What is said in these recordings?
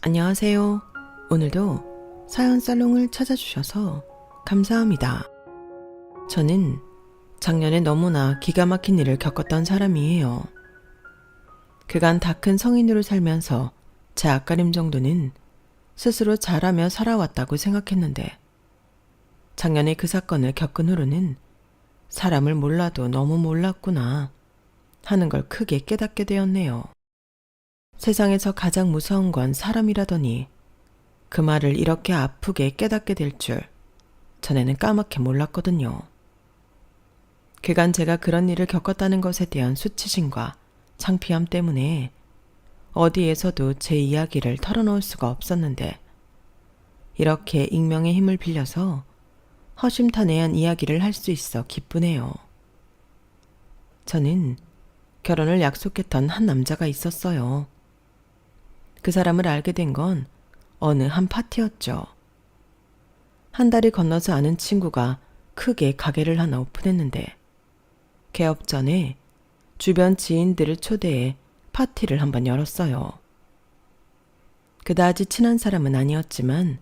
안녕하세요. 오늘도 사연 살롱을 찾아주셔서 감사합니다. 저는 작년에 너무나 기가 막힌 일을 겪었던 사람이에요. 그간 다 큰 성인으로 살면서 제 앞가림 정도는 스스로 잘하며 살아왔다고 생각했는데 작년에 그 사건을 겪은 후로는 사람을 몰라도 너무 몰랐구나 하는 걸 크게 깨닫게 되었네요. 세상에서 가장 무서운 건 사람이라더니 그 말을 이렇게 아프게 깨닫게 될 줄 전에는 까맣게 몰랐거든요. 그간 제가 그런 일을 겪었다는 것에 대한 수치심과 창피함 때문에 어디에서도 제 이야기를 털어놓을 수가 없었는데 이렇게 익명의 힘을 빌려서 허심탄회한 이야기를 할 수 있어 기쁘네요. 저는 결혼을 약속했던 한 남자가 있었어요. 그 사람을 알게 된 건 어느 한 파티였죠. 한 달이 건너서 아는 친구가 크게 가게를 하나 오픈했는데 개업 전에 주변 지인들을 초대해 파티를 한번 열었어요. 그다지 친한 사람은 아니었지만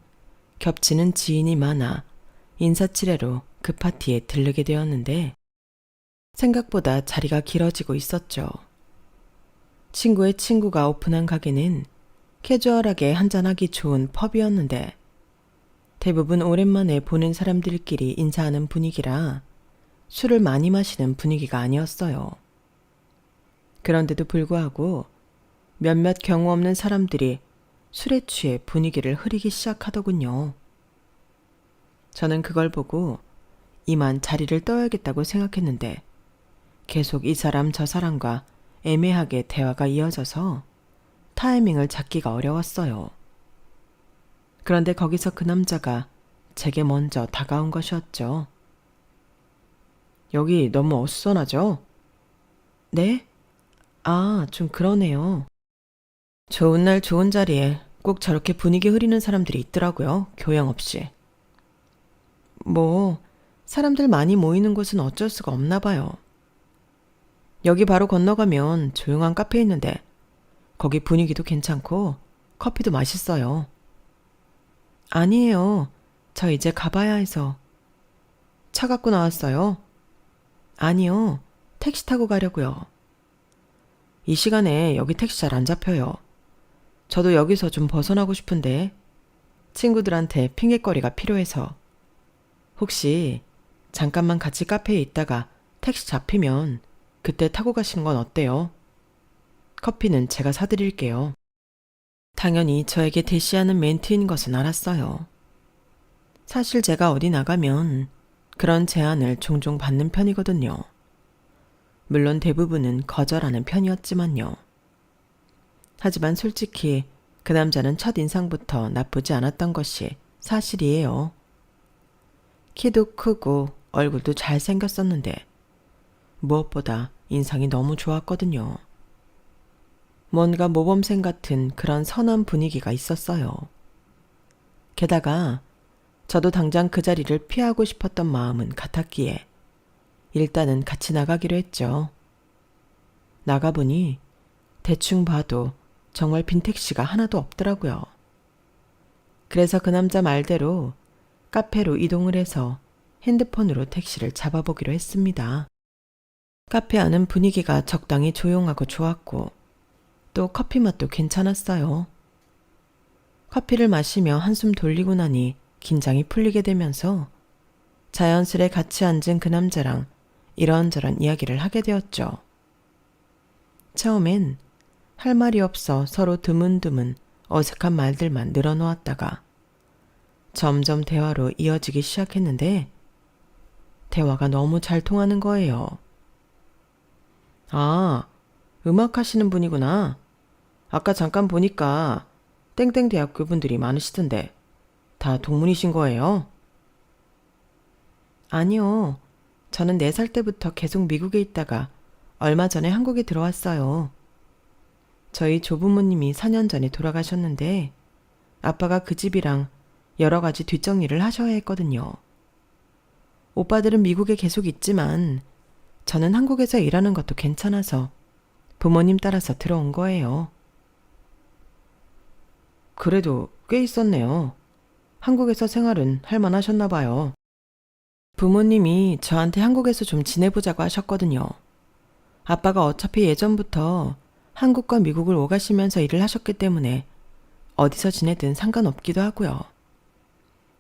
겹치는 지인이 많아 인사치레로 그 파티에 들르게 되었는데 생각보다 자리가 길어지고 있었죠. 친구의 친구가 오픈한 가게는 캐주얼하게 한잔하기 좋은 펍이었는데 대부분 오랜만에 보는 사람들끼리 인사하는 분위기라 술을 많이 마시는 분위기가 아니었어요. 그런데도 불구하고 몇몇 경우 없는 사람들이 술에 취해 분위기를 흐리기 시작하더군요. 저는 그걸 보고 이만 자리를 떠야겠다고 생각했는데 계속 이 사람 저 사람과 애매하게 대화가 이어져서 타이밍을 잡기가 어려웠어요. 그런데 거기서 그 남자가 제게 먼저 다가온 것이었죠. 여기 너무 어수선하죠? 네? 아, 좀 그러네요. 좋은 날 좋은 자리에 꼭 저렇게 분위기 흐리는 사람들이 있더라고요. 교양 없이. 뭐, 사람들 많이 모이는 곳은 어쩔 수가 없나 봐요. 여기 바로 건너가면 조용한 카페 있는데 거기 분위기도 괜찮고 커피도 맛있어요. 아니에요. 저 이제 가봐야 해서. 차 갖고 나왔어요? 아니요. 택시 타고 가려고요. 이 시간에 여기 택시 잘 안 잡혀요. 저도 여기서 좀 벗어나고 싶은데 친구들한테 핑곗거리가 필요해서. 혹시 잠깐만 같이 카페에 있다가 택시 잡히면 그때 타고 가시는 건 어때요? 커피는 제가 사드릴게요. 당연히 저에게 대시하는 멘트인 것은 알았어요. 사실 제가 어디 나가면 그런 제안을 종종 받는 편이거든요. 물론 대부분은 거절하는 편이었지만요. 하지만 솔직히 그 남자는 첫인상부터 나쁘지 않았던 것이 사실이에요. 키도 크고 얼굴도 잘생겼었는데 무엇보다 인상이 너무 좋았거든요. 뭔가 모범생 같은 그런 선한 분위기가 있었어요. 게다가 저도 당장 그 자리를 피하고 싶었던 마음은 같았기에 일단은 같이 나가기로 했죠. 나가보니 대충 봐도 정말 빈 택시가 하나도 없더라고요. 그래서 그 남자 말대로 카페로 이동을 해서 핸드폰으로 택시를 잡아보기로 했습니다. 카페 안은 분위기가 적당히 조용하고 좋았고 또 커피 맛도 괜찮았어요. 커피를 마시며 한숨 돌리고 나니 긴장이 풀리게 되면서 자연스레 같이 앉은 그 남자랑 이런저런 이야기를 하게 되었죠. 처음엔 할 말이 없어 서로 드문드문 어색한 말들만 늘어놓았다가 점점 대화로 이어지기 시작했는데 대화가 너무 잘 통하는 거예요. 아, 음악 하시는 분이구나. 아까 잠깐 보니까 땡땡 대학교 분들이 많으시던데 다 동문이신 거예요? 아니요. 저는 4살 때부터 계속 미국에 있다가 얼마 전에 한국에 들어왔어요. 저희 조부모님이 4년 전에 돌아가셨는데 아빠가 그 집이랑 여러 가지 뒷정리를 하셔야 했거든요. 오빠들은 미국에 계속 있지만 저는 한국에서 일하는 것도 괜찮아서 부모님 따라서 들어온 거예요. 그래도 꽤 있었네요. 한국에서 생활은 할만하셨나 봐요. 부모님이 저한테 한국에서 좀 지내보자고 하셨거든요. 아빠가 어차피 예전부터 한국과 미국을 오가시면서 일을 하셨기 때문에 어디서 지내든 상관없기도 하고요.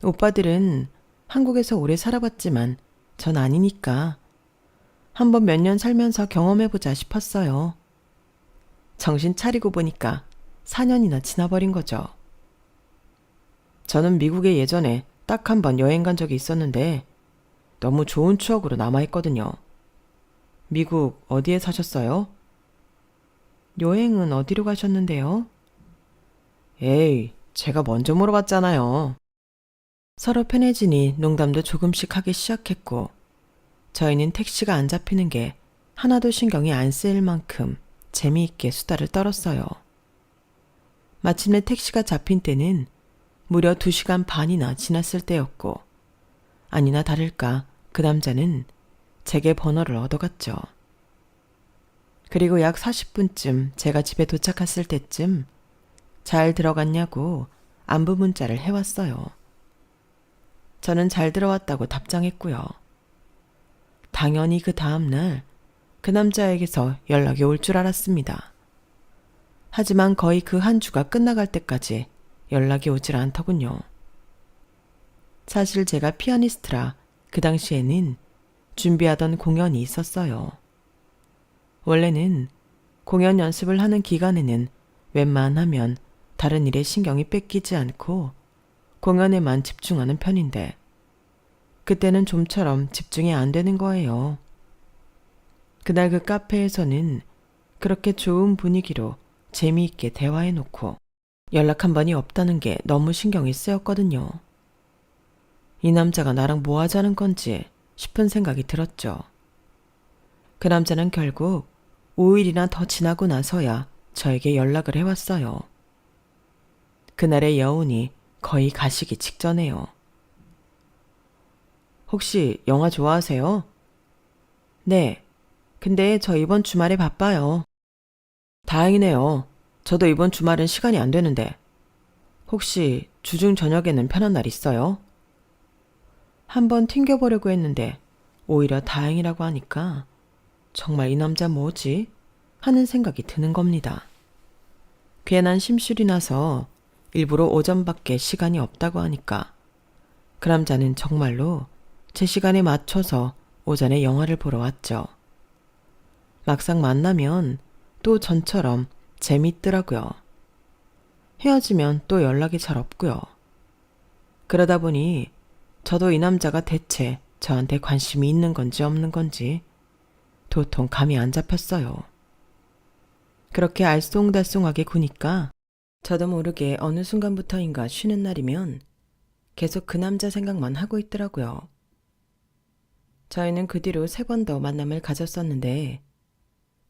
오빠들은 한국에서 오래 살아봤지만 전 아니니까 한번 몇 년 살면서 경험해보자 싶었어요. 정신 차리고 보니까 4년이나 지나버린 거죠. 저는 미국에 예전에 딱 한 번 여행 간 적이 있었는데 너무 좋은 추억으로 남아있거든요. 미국 어디에 사셨어요? 여행은 어디로 가셨는데요? 에이, 제가 먼저 물어봤잖아요. 서로 편해지니 농담도 조금씩 하기 시작했고 저희는 택시가 안 잡히는 게 하나도 신경이 안 쓰일 만큼 재미있게 수다를 떨었어요. 마침내 택시가 잡힌 때는 무려 2시간 반이나 지났을 때였고 아니나 다를까 그 남자는 제게 번호를 얻어갔죠. 그리고 약 40분쯤 제가 집에 도착했을 때쯤 잘 들어갔냐고 안부 문자를 해왔어요. 저는 잘 들어왔다고 답장했고요. 당연히 그 다음날 그 남자에게서 연락이 올 줄 알았습니다. 하지만 거의 그 한 주가 끝나갈 때까지 연락이 오질 않더군요. 사실 제가 피아니스트라 그 당시에는 준비하던 공연이 있었어요. 원래는 공연 연습을 하는 기간에는 웬만하면 다른 일에 신경이 뺏기지 않고 공연에만 집중하는 편인데 그때는 좀처럼 집중이 안 되는 거예요. 그날 그 카페에서는 그렇게 좋은 분위기로 재미있게 대화해놓고 연락 한 번이 없다는 게 너무 신경이 쓰였거든요. 이 남자가 나랑 뭐 하자는 건지 싶은 생각이 들었죠. 그 남자는 결국 5일이나 더 지나고 나서야 저에게 연락을 해왔어요. 그날의 여운이 거의 가시기 직전에요. 혹시 영화 좋아하세요? 네. 근데 저 이번 주말에 바빠요. 다행이네요. 저도 이번 주말은 시간이 안 되는데. 혹시 주중 저녁에는 편한 날 있어요? 한번 튕겨보려고 했는데 오히려 다행이라고 하니까 정말 이 남자 뭐지? 하는 생각이 드는 겁니다. 괜한 심술이 나서 일부러 오전밖에 시간이 없다고 하니까 그 남자는 정말로 제 시간에 맞춰서 오전에 영화를 보러 왔죠. 막상 만나면 또 전처럼 재밌더라고요. 헤어지면 또 연락이 잘 없고요. 그러다 보니 저도 이 남자가 대체 저한테 관심이 있는 건지 없는 건지 도통 감이 안 잡혔어요. 그렇게 알쏭달쏭하게 구니까 저도 모르게 어느 순간부터인가 쉬는 날이면 계속 그 남자 생각만 하고 있더라고요. 저희는 그 뒤로 3번 더 만남을 가졌었는데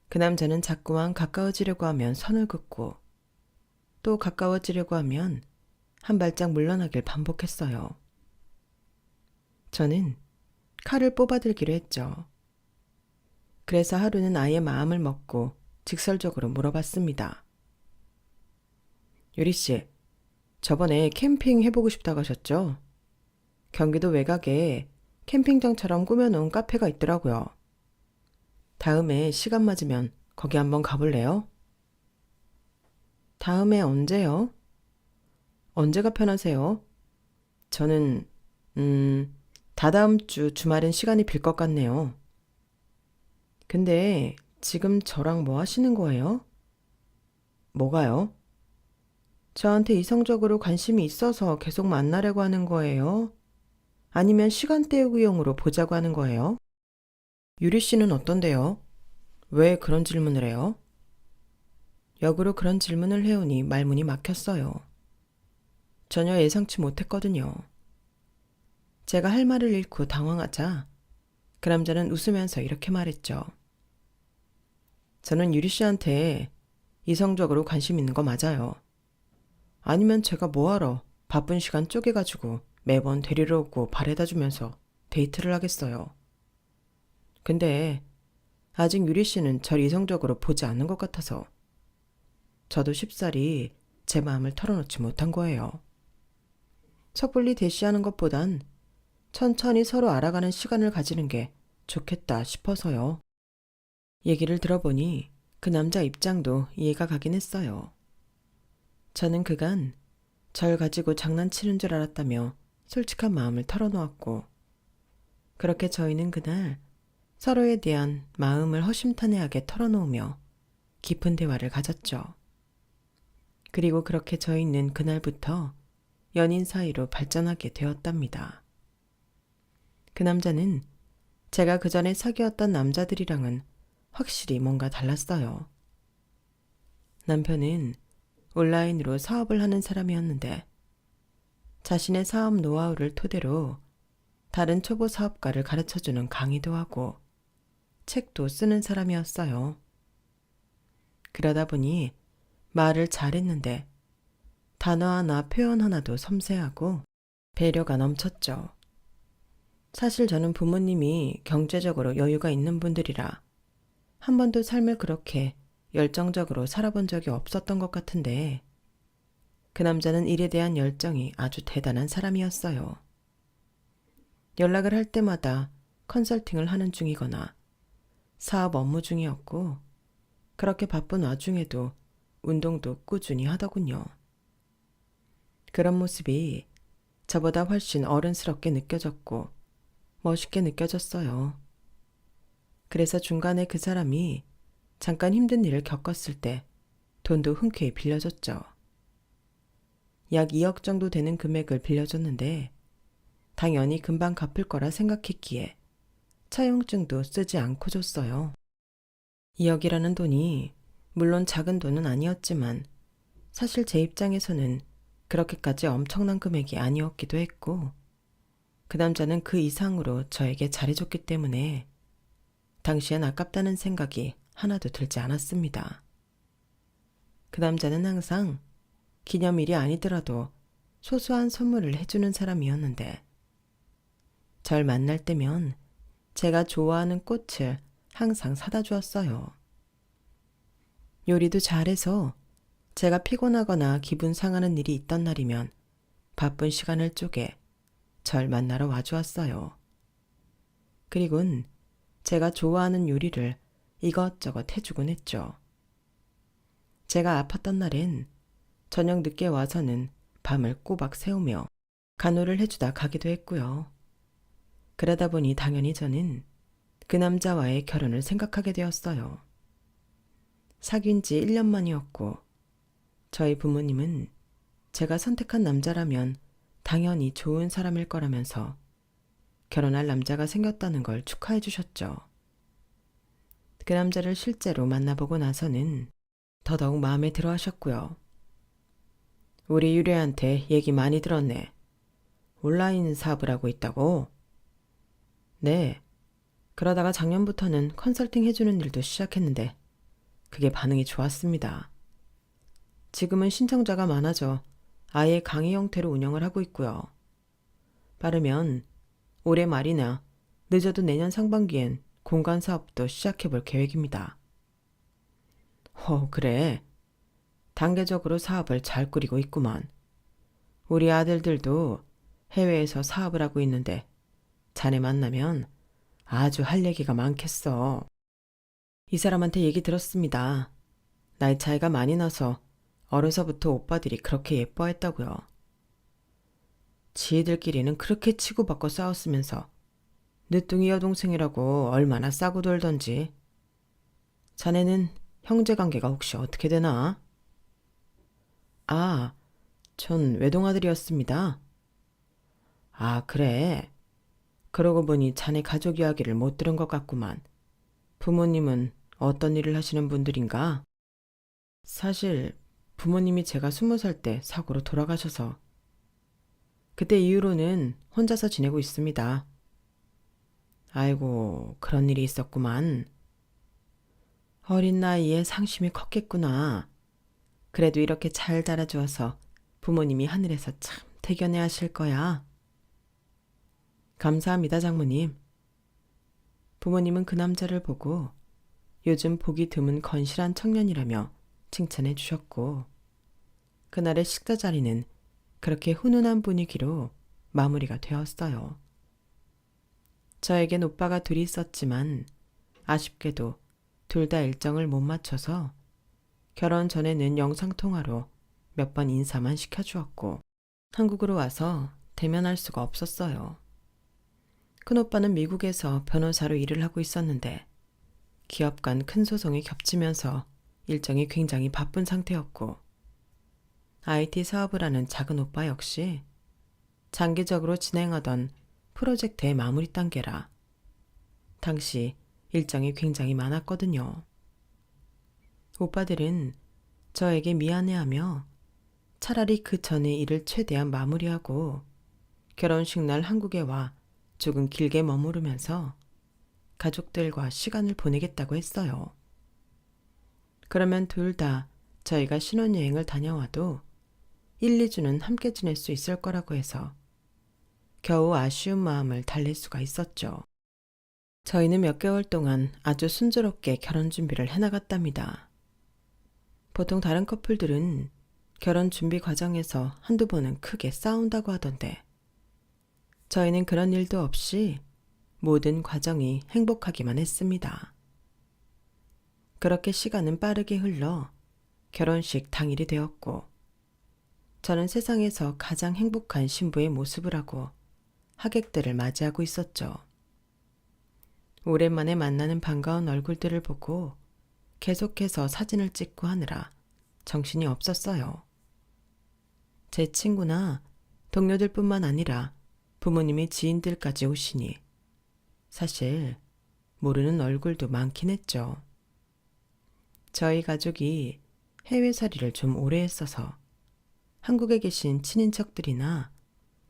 그 남자는 자꾸만 가까워지려고 하면 선을 긋고 또 가까워지려고 하면 한 발짝 물러나길 반복했어요. 저는 칼을 뽑아들기로 했죠. 그래서 하루는 아예 마음을 먹고 직설적으로 물어봤습니다. 유리씨, 저번에 캠핑 해보고 싶다고 하셨죠? 경기도 외곽에 캠핑장처럼 꾸며놓은 카페가 있더라고요. 다음에 시간 맞으면 거기 한번 가볼래요? 다음에 언제요? 언제가 편하세요? 저는, 다다음 주 주말엔 시간이 빌 것 같네요. 근데 지금 저랑 뭐 하시는 거예요? 뭐가요? 저한테 이성적으로 관심이 있어서 계속 만나려고 하는 거예요? 아니면 시간 때우기용으로 보자고 하는 거예요? 유리 씨는 어떤데요? 왜 그런 질문을 해요? 역으로 그런 질문을 해오니 말문이 막혔어요. 전혀 예상치 못했거든요. 제가 할 말을 잃고 당황하자 그 남자는 웃으면서 이렇게 말했죠. 저는 유리 씨한테 이성적으로 관심 있는 거 맞아요. 아니면 제가 뭐하러 바쁜 시간 쪼개가지고 매번 데리러 오고 바래다 주면서 데이트를 하겠어요. 근데 아직 유리 씨는 절 이성적으로 보지 않는 것 같아서 저도 쉽사리 제 마음을 털어놓지 못한 거예요. 섣불리 대시하는 것보단 천천히 서로 알아가는 시간을 가지는 게 좋겠다 싶어서요. 얘기를 들어보니 그 남자 입장도 이해가 가긴 했어요. 저는 그간 절 가지고 장난치는 줄 알았다며 솔직한 마음을 털어놓았고, 그렇게 저희는 그날 서로에 대한 마음을 허심탄회하게 털어놓으며 깊은 대화를 가졌죠. 그리고 그렇게 저희는 그날부터 연인 사이로 발전하게 되었답니다. 그 남자는 제가 그전에 사귀었던 남자들이랑은 확실히 뭔가 달랐어요. 남편은 온라인으로 사업을 하는 사람이었는데 자신의 사업 노하우를 토대로 다른 초보 사업가를 가르쳐주는 강의도 하고 책도 쓰는 사람이었어요. 그러다 보니 말을 잘했는데 단어 하나 표현 하나도 섬세하고 배려가 넘쳤죠. 사실 저는 부모님이 경제적으로 여유가 있는 분들이라 한 번도 삶을 그렇게 열정적으로 살아본 적이 없었던 것 같은데, 그 남자는 일에 대한 열정이 아주 대단한 사람이었어요. 연락을 할 때마다 컨설팅을 하는 중이거나 사업 업무 중이었고, 그렇게 바쁜 와중에도 운동도 꾸준히 하더군요. 그런 모습이 저보다 훨씬 어른스럽게 느껴졌고 멋있게 느껴졌어요. 그래서 중간에 그 사람이 잠깐 힘든 일을 겪었을 때 돈도 흔쾌히 빌려줬죠. 약 2억 정도 되는 금액을 빌려줬는데 당연히 금방 갚을 거라 생각했기에 차용증도 쓰지 않고 줬어요. 2억이라는 돈이 물론 작은 돈은 아니었지만 사실 제 입장에서는 그렇게까지 엄청난 금액이 아니었기도 했고, 그 남자는 그 이상으로 저에게 잘해줬기 때문에 당시엔 아깝다는 생각이 하나도 들지 않았습니다. 그 남자는 항상 기념일이 아니더라도 소소한 선물을 해주는 사람이었는데, 절 만날 때면 제가 좋아하는 꽃을 항상 사다 주었어요. 요리도 잘해서 제가 피곤하거나 기분 상하는 일이 있던 날이면 바쁜 시간을 쪼개 절 만나러 와주었어요. 그리곤 제가 좋아하는 요리를 이것저것 해주곤 했죠. 제가 아팠던 날엔 저녁 늦게 와서는 밤을 꼬박 새우며 간호를 해주다 가기도 했고요. 그러다 보니 당연히 저는 그 남자와의 결혼을 생각하게 되었어요. 사귄 지 1년 만이었고 저희 부모님은 제가 선택한 남자라면 당연히 좋은 사람일 거라면서 결혼할 남자가 생겼다는 걸 축하해 주셨죠. 그 남자를 실제로 만나보고 나서는 더더욱 마음에 들어 하셨고요. 우리 유래한테 얘기 많이 들었네. 온라인 사업을 하고 있다고? 네. 그러다가 작년부터는 컨설팅 해주는 일도 시작했는데 그게 반응이 좋았습니다. 지금은 신청자가 많아져 아예 강의 형태로 운영을 하고 있고요. 빠르면 올해 말이나 늦어도 내년 상반기엔 공간 사업도 시작해볼 계획입니다. 그래. 단계적으로 사업을 잘 꾸리고 있구만. 우리 아들들도 해외에서 사업을 하고 있는데 자네 만나면 아주 할 얘기가 많겠어. 이 사람한테 얘기 들었습니다. 나이 차이가 많이 나서 어려서부터 오빠들이 그렇게 예뻐했다고요. 지희들끼리는 그렇게 치고받고 싸웠으면서 늦둥이 여동생이라고 얼마나 싸고 돌던지. 자네는 형제관계가 혹시 어떻게 되나? 아, 전 외동아들이었습니다. 아, 그래. 그러고 보니 자네 가족 이야기를 못 들은 것 같구만. 부모님은 어떤 일을 하시는 분들인가? 사실 부모님이 제가 20살 때 사고로 돌아가셔서 그때 이후로는 혼자서 지내고 있습니다. 아이고, 그런 일이 있었구만. 어린 나이에 상심이 컸겠구나. 그래도 이렇게 잘 자라주어서 부모님이 하늘에서 참 대견해 하실 거야. 감사합니다, 장모님. 부모님은 그 남자를 보고 요즘 보기 드문 건실한 청년이라며 칭찬해 주셨고, 그날의 식사 자리는 그렇게 훈훈한 분위기로 마무리가 되었어요. 저에겐 오빠가 둘이 있었지만 아쉽게도 둘 다 일정을 못 맞춰서 결혼 전에는 영상통화로 몇 번 인사만 시켜주었고 한국으로 와서 대면할 수가 없었어요. 큰오빠는 미국에서 변호사로 일을 하고 있었는데 기업 간 큰 소송이 겹치면서 일정이 굉장히 바쁜 상태였고 IT 사업을 하는 작은 오빠 역시 장기적으로 진행하던 프로젝트의 마무리 단계라 당시 일정이 굉장히 많았거든요. 오빠들은 저에게 미안해하며 차라리 그 전에 일을 최대한 마무리하고 결혼식 날 한국에 와 조금 길게 머무르면서 가족들과 시간을 보내겠다고 했어요. 그러면 둘 다 저희가 신혼여행을 다녀와도 1, 2주는 함께 지낼 수 있을 거라고 해서 겨우 아쉬운 마음을 달랠 수가 있었죠. 저희는 몇 개월 동안 아주 순조롭게 결혼 준비를 해나갔답니다. 보통 다른 커플들은 결혼 준비 과정에서 한두 번은 크게 싸운다고 하던데 저희는 그런 일도 없이 모든 과정이 행복하기만 했습니다. 그렇게 시간은 빠르게 흘러 결혼식 당일이 되었고 저는 세상에서 가장 행복한 신부의 모습을 하고 하객들을 맞이하고 있었죠. 오랜만에 만나는 반가운 얼굴들을 보고 계속해서 사진을 찍고 하느라 정신이 없었어요. 제 친구나 동료들뿐만 아니라 부모님의 지인들까지 오시니 사실 모르는 얼굴도 많긴 했죠. 저희 가족이 해외살이를 좀 오래 했어서 한국에 계신 친인척들이나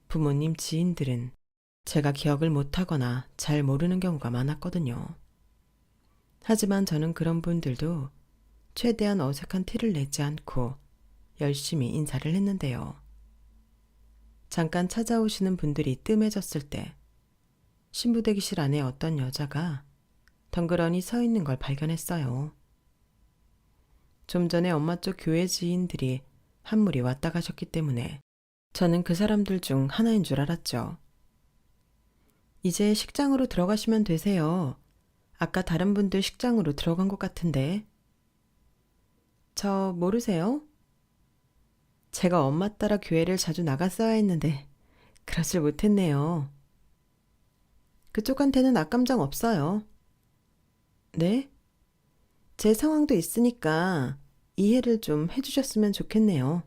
부모님 지인들은 제가 기억을 못하거나 잘 모르는 경우가 많았거든요. 하지만 저는 그런 분들도 최대한 어색한 티를 내지 않고 열심히 인사를 했는데요. 잠깐 찾아오시는 분들이 뜸해졌을 때 신부 대기실 안에 어떤 여자가 덩그러니 서 있는 걸 발견했어요. 좀 전에 엄마 쪽 교회 지인들이 한 무리 왔다 가셨기 때문에 저는 그 사람들 중 하나인 줄 알았죠. 이제 식장으로 들어가시면 되세요. 아까 다른 분들 식장으로 들어간 것 같은데. 저 모르세요? 제가 엄마 따라 교회를 자주 나갔어야 했는데 그러질 못했네요. 그쪽한테는 악감정 없어요. 네? 제 상황도 있으니까 이해를 좀 해주셨으면 좋겠네요.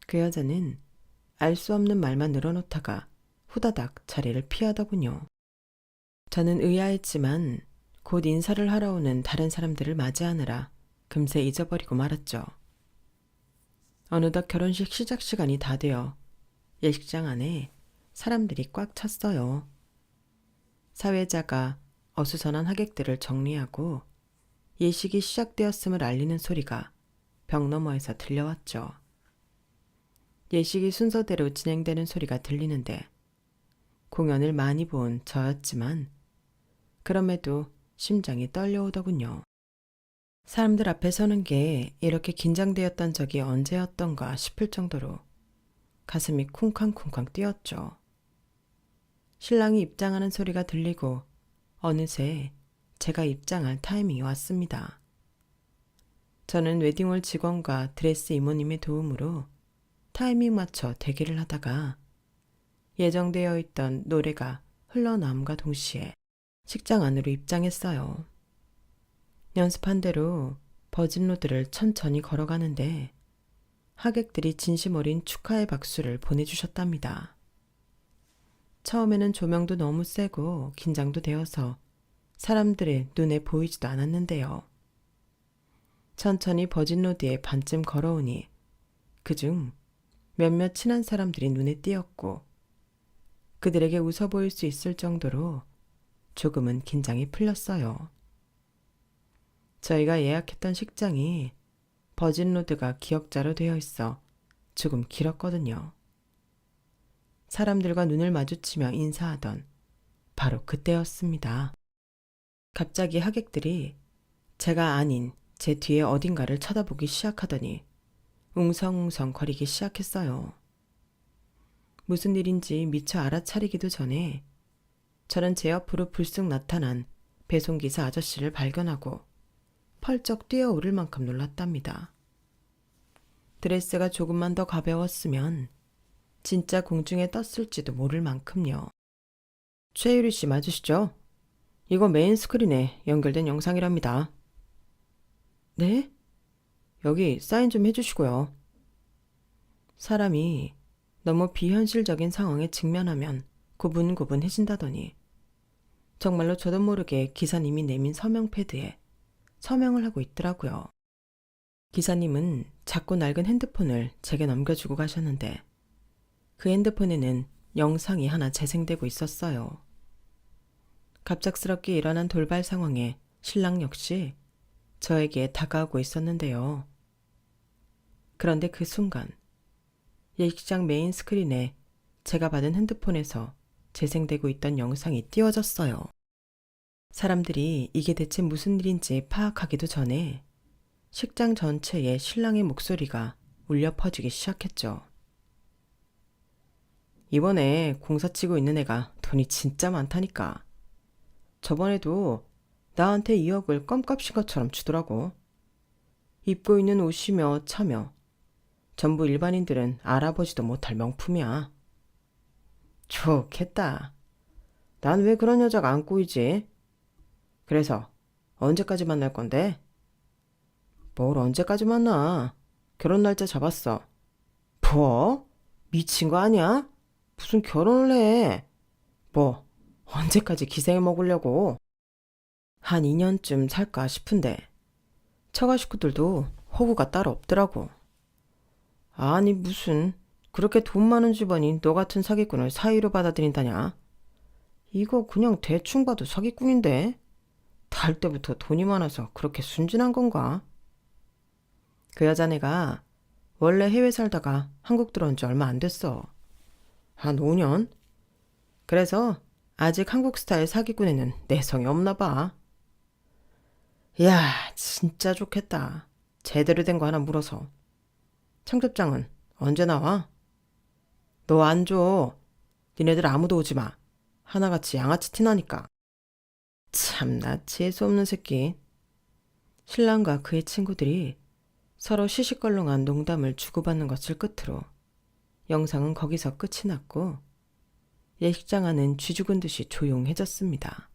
그 여자는 알 수 없는 말만 늘어놓다가 후다닥 자리를 피하더군요. 저는 의아했지만 곧 인사를 하러 오는 다른 사람들을 맞이하느라 금세 잊어버리고 말았죠. 어느덧 결혼식 시작 시간이 다 되어 예식장 안에 사람들이 꽉 찼어요. 사회자가 어수선한 하객들을 정리하고 예식이 시작되었음을 알리는 소리가 벽 너머에서 들려왔죠. 예식이 순서대로 진행되는 소리가 들리는데 공연을 많이 본 저였지만 그럼에도 심장이 떨려오더군요. 사람들 앞에 서는 게 이렇게 긴장되었던 적이 언제였던가 싶을 정도로 가슴이 쿵쾅쿵쾅 뛰었죠. 신랑이 입장하는 소리가 들리고 어느새 제가 입장할 타이밍이 왔습니다. 저는 웨딩홀 직원과 드레스 이모님의 도움으로 타이밍 맞춰 대기를 하다가 예정되어 있던 노래가 흘러나옴과 동시에 식장 안으로 입장했어요. 연습한 대로 버진로드를 천천히 걸어가는데 하객들이 진심 어린 축하의 박수를 보내주셨답니다. 처음에는 조명도 너무 세고 긴장도 되어서 사람들의 눈에 보이지도 않았는데요. 천천히 버진로드에 반쯤 걸어오니 그중 몇몇 친한 사람들이 눈에 띄었고 그들에게 웃어 보일 수 있을 정도로 조금은 긴장이 풀렸어요. 저희가 예약했던 식장이 버진로드가 기역자로 되어 있어 조금 길었거든요. 사람들과 눈을 마주치며 인사하던 바로 그때였습니다. 갑자기 하객들이 제가 아닌 제 뒤에 어딘가를 쳐다보기 시작하더니 웅성웅성 거리기 시작했어요. 무슨 일인지 미처 알아차리기도 전에 저는 제 옆으로 불쑥 나타난 배송기사 아저씨를 발견하고 펄쩍 뛰어오를 만큼 놀랐답니다. 드레스가 조금만 더 가벼웠으면 진짜 공중에 떴을지도 모를 만큼요. 최유리 씨 맞으시죠? 이거 메인 스크린에 연결된 영상이랍니다. 네? 여기 사인 좀 해주시고요. 사람이 너무 비현실적인 상황에 직면하면 고분고분해진다더니 정말로 저도 모르게 기사님이 내민 서명 패드에 서명을 하고 있더라고요. 기사님은 작고 낡은 핸드폰을 제게 넘겨주고 가셨는데 그 핸드폰에는 영상이 하나 재생되고 있었어요. 갑작스럽게 일어난 돌발 상황에 신랑 역시 저에게 다가오고 있었는데요. 그런데 그 순간 예식장 메인 스크린에 제가 받은 핸드폰에서 재생되고 있던 영상이 띄워졌어요. 사람들이 이게 대체 무슨 일인지 파악하기도 전에 식장 전체에 신랑의 목소리가 울려 퍼지기 시작했죠. 이번에 공사 치고 있는 애가 돈이 진짜 많다니까. 저번에도 나한테 2억을 껌값인 것처럼 주더라고. 입고 있는 옷이며 차며 전부 일반인들은 알아보지도 못할 명품이야. 좋겠다. 난 왜 그런 여자가 안 꼬이지? 그래서 언제까지 만날 건데? 뭘 언제까지 만나? 결혼 날짜 잡았어. 뭐? 미친 거 아니야? 무슨 결혼을 해? 뭐 언제까지 기생을 먹으려고? 한 2년쯤 살까 싶은데 처가 식구들도 호구가 따로 없더라고. 아니 무슨 그렇게 돈 많은 집안이 너 같은 사기꾼을 사위로 받아들인다냐? 이거 그냥 대충 봐도 사기꾼인데? 달 때부터 돈이 많아서 그렇게 순진한 건가? 그 여자네가 원래 해외 살다가 한국 들어온 지 얼마 안 됐어. 한 5년? 그래서 아직 한국 스타일 사기꾼에는 내성이 없나 봐. 야, 진짜 좋겠다. 제대로 된 거 하나 물어서. 청첩장은 언제 나와? 너 안 줘. 니네들 아무도 오지 마. 하나같이 양아치 티나니까. 참나 재수없는 새끼. 신랑과 그의 친구들이 서로 시시껄렁한 농담을 주고받는 것을 끝으로 영상은 거기서 끝이 났고 예식장 안은 쥐죽은 듯이 조용해졌습니다.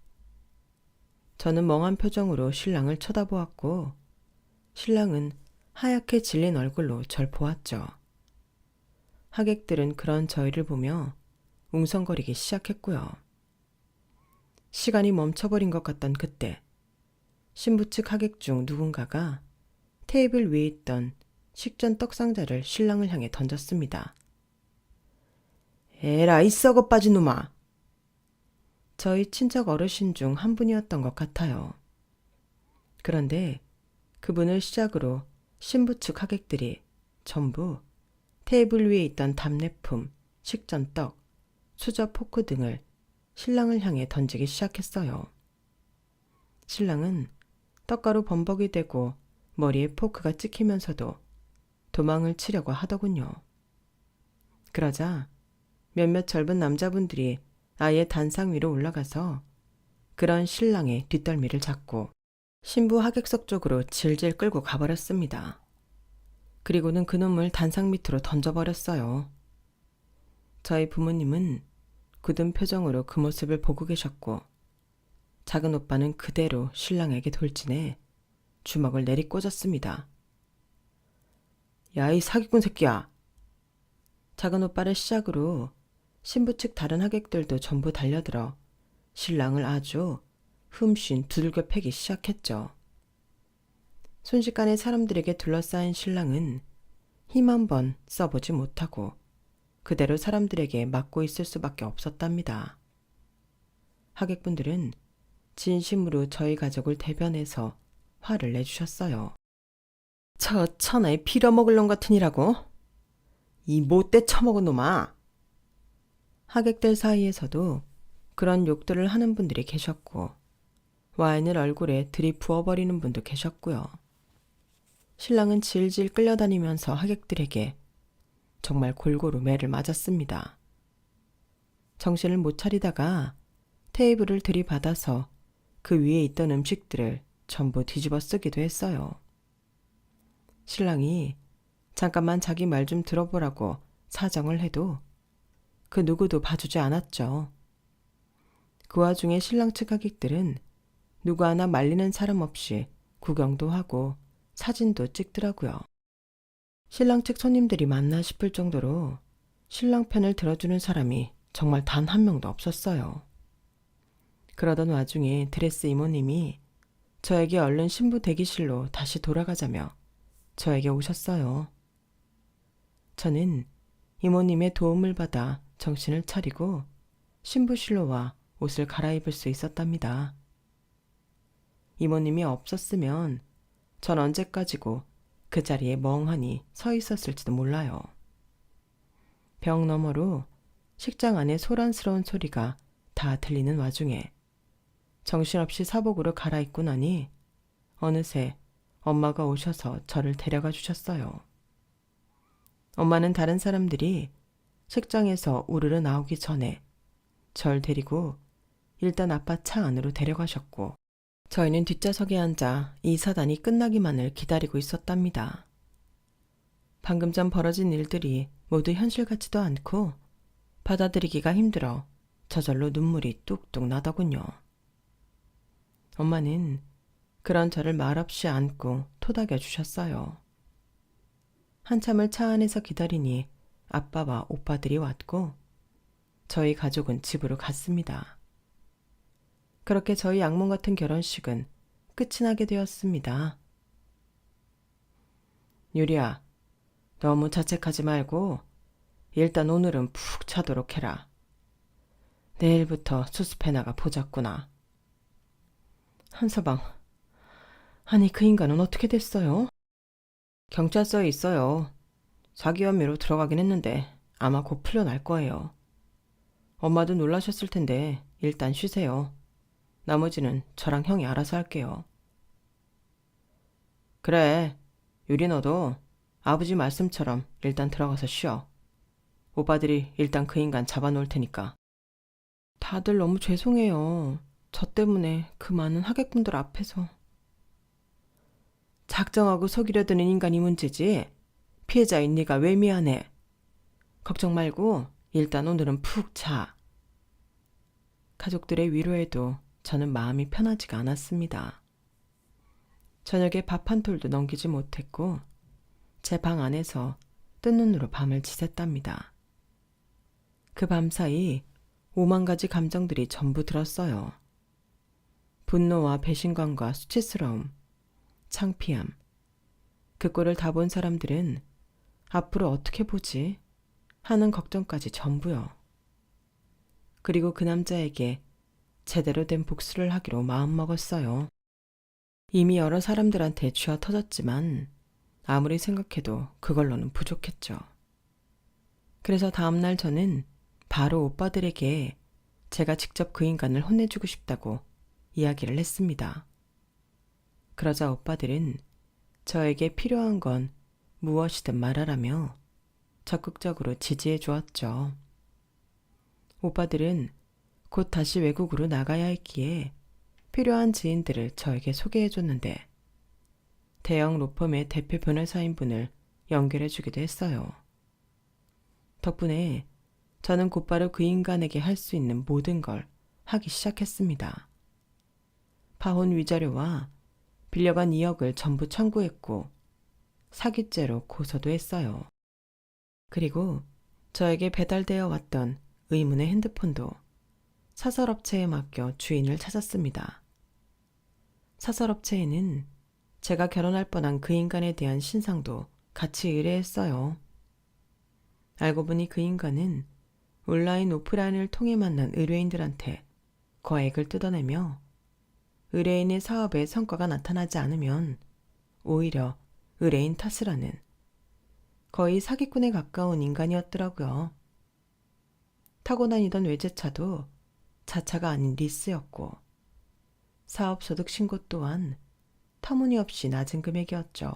저는 멍한 표정으로 신랑을 쳐다보았고 신랑은 하얗게 질린 얼굴로 절 보았죠. 하객들은 그런 저희를 보며 웅성거리기 시작했고요. 시간이 멈춰버린 것 같던 그때 신부 측 하객 중 누군가가 테이블 위에 있던 식전 떡상자를 신랑을 향해 던졌습니다. 에라 이 썩어 빠진 놈아. 저희 친척 어르신 중 한 분이었던 것 같아요. 그런데 그분을 시작으로 신부 측 하객들이 전부 테이블 위에 있던 답례품, 식전떡, 수저 포크 등을 신랑을 향해 던지기 시작했어요. 신랑은 떡가루 범벅이 되고 머리에 포크가 찍히면서도 도망을 치려고 하더군요. 그러자 몇몇 젊은 남자분들이 아예 단상 위로 올라가서 그런 신랑의 뒷덜미를 잡고 신부 하객석 쪽으로 질질 끌고 가버렸습니다. 그리고는 그놈을 단상 밑으로 던져버렸어요. 저희 부모님은 굳은 표정으로 그 모습을 보고 계셨고 작은 오빠는 그대로 신랑에게 돌진해 주먹을 내리꽂았습니다. 야, 이 사기꾼 새끼야. 작은 오빠를 시작으로 신부 측 다른 하객들도 전부 달려들어 신랑을 아주 흠씬 두들겨 패기 시작했죠. 순식간에 사람들에게 둘러싸인 신랑은 힘 한 번 써보지 못하고 그대로 사람들에게 맞고 있을 수밖에 없었답니다. 하객분들은 진심으로 저희 가족을 대변해서 화를 내주셨어요. 저 천하에 빌어먹을 놈 같으니라고? 이 못돼 처먹은 놈아. 하객들 사이에서도 그런 욕들을 하는 분들이 계셨고 와인을 얼굴에 들이부어버리는 분도 계셨고요. 신랑은 질질 끌려다니면서 하객들에게 정말 골고루 매를 맞았습니다. 정신을 못 차리다가 테이블을 들이받아서 그 위에 있던 음식들을 전부 뒤집어 쓰기도 했어요. 신랑이 잠깐만 자기 말 좀 들어보라고 사정을 해도 그 누구도 봐주지 않았죠. 그 와중에 신랑 측 하객들은 누구 하나 말리는 사람 없이 구경도 하고 사진도 찍더라고요. 신랑 측 손님들이 맞나 싶을 정도로 신랑 편을 들어주는 사람이 정말 단 한 명도 없었어요. 그러던 와중에 드레스 이모님이 저에게 얼른 신부 대기실로 다시 돌아가자며 저에게 오셨어요. 저는 이모님의 도움을 받아 정신을 차리고 신부실로 와 옷을 갈아입을 수 있었답니다. 이모님이 없었으면 전 언제까지고 그 자리에 멍하니 서 있었을지도 몰라요. 벽 너머로 식장 안에 소란스러운 소리가 다 들리는 와중에 정신없이 사복으로 갈아입고 나니 어느새 엄마가 오셔서 저를 데려가 주셨어요. 엄마는 다른 사람들이 식장에서 우르르 나오기 전에 절 데리고 일단 아빠 차 안으로 데려가셨고 저희는 뒷좌석에 앉아 이 사단이 끝나기만을 기다리고 있었답니다. 방금 전 벌어진 일들이 모두 현실 같지도 않고 받아들이기가 힘들어 저절로 눈물이 뚝뚝 나더군요. 엄마는 그런 저를 말없이 안고 토닥여 주셨어요. 한참을 차 안에서 기다리니 아빠와 오빠들이 왔고 저희 가족은 집으로 갔습니다. 그렇게 저희 악몽 같은 결혼식은 끝이 나게 되었습니다. 유리야, 너무 자책하지 말고 일단 오늘은 푹 자도록 해라. 내일부터 수습해 나가 보자꾸나. 한서방, 아니 그 인간은 어떻게 됐어요? 경찰서에 있어요. 자기 혐의로 들어가긴 했는데 아마 곧 풀려날 거예요. 엄마도 놀라셨을 텐데 일단 쉬세요. 나머지는 저랑 형이 알아서 할게요. 그래, 유리 너도 아버지 말씀처럼 일단 들어가서 쉬어. 오빠들이 일단 그 인간 잡아놓을 테니까. 다들 너무 죄송해요. 저 때문에 그 많은 하객분들 앞에서. 작정하고 속이려 드는 인간이 문제지. 피해자인 네가 왜 미안해. 걱정 말고 일단 오늘은 푹 자. 가족들의 위로에도 저는 마음이 편하지가 않았습니다. 저녁에 밥 한 톨도 넘기지 못했고 제 방 안에서 뜬 눈으로 밤을 지샜답니다. 그 밤사이 5만 가지 감정들이 전부 들었어요. 분노와 배신감과 수치스러움, 창피함. 그 꼴을 다 본 사람들은 앞으로 어떻게 보지? 하는 걱정까지 전부요. 그리고 그 남자에게 제대로 된 복수를 하기로 마음먹었어요. 이미 여러 사람들한테 쥐어 터졌지만 아무리 생각해도 그걸로는 부족했죠. 그래서 다음날 저는 바로 오빠들에게 제가 직접 그 인간을 혼내주고 싶다고 이야기를 했습니다. 그러자 오빠들은 저에게 필요한 건 무엇이든 말하라며 적극적으로 지지해 주었죠. 오빠들은 곧 다시 외국으로 나가야 했기에 필요한 지인들을 저에게 소개해 줬는데 대형 로펌의 대표 변호사인분을 연결해 주기도 했어요. 덕분에 저는 곧바로 그 인간에게 할 수 있는 모든 걸 하기 시작했습니다. 파혼 위자료와 빌려간 2억을 전부 청구했고 사기죄로 고소도 했어요. 그리고 저에게 배달되어 왔던 의문의 핸드폰도 사설업체에 맡겨 주인을 찾았습니다. 사설업체에는 제가 결혼할 뻔한 그 인간에 대한 신상도 같이 의뢰했어요. 알고 보니 그 인간은 온라인 오프라인을 통해 만난 의뢰인들한테 거액을 뜯어내며 의뢰인의 사업에 성과가 나타나지 않으면 오히려 의뢰인 탓을 하는 거의 사기꾼에 가까운 인간이었더라고요. 타고 다니던 외제차도 자차가 아닌 리스였고 사업소득 신고 또한 터무니없이 낮은 금액이었죠.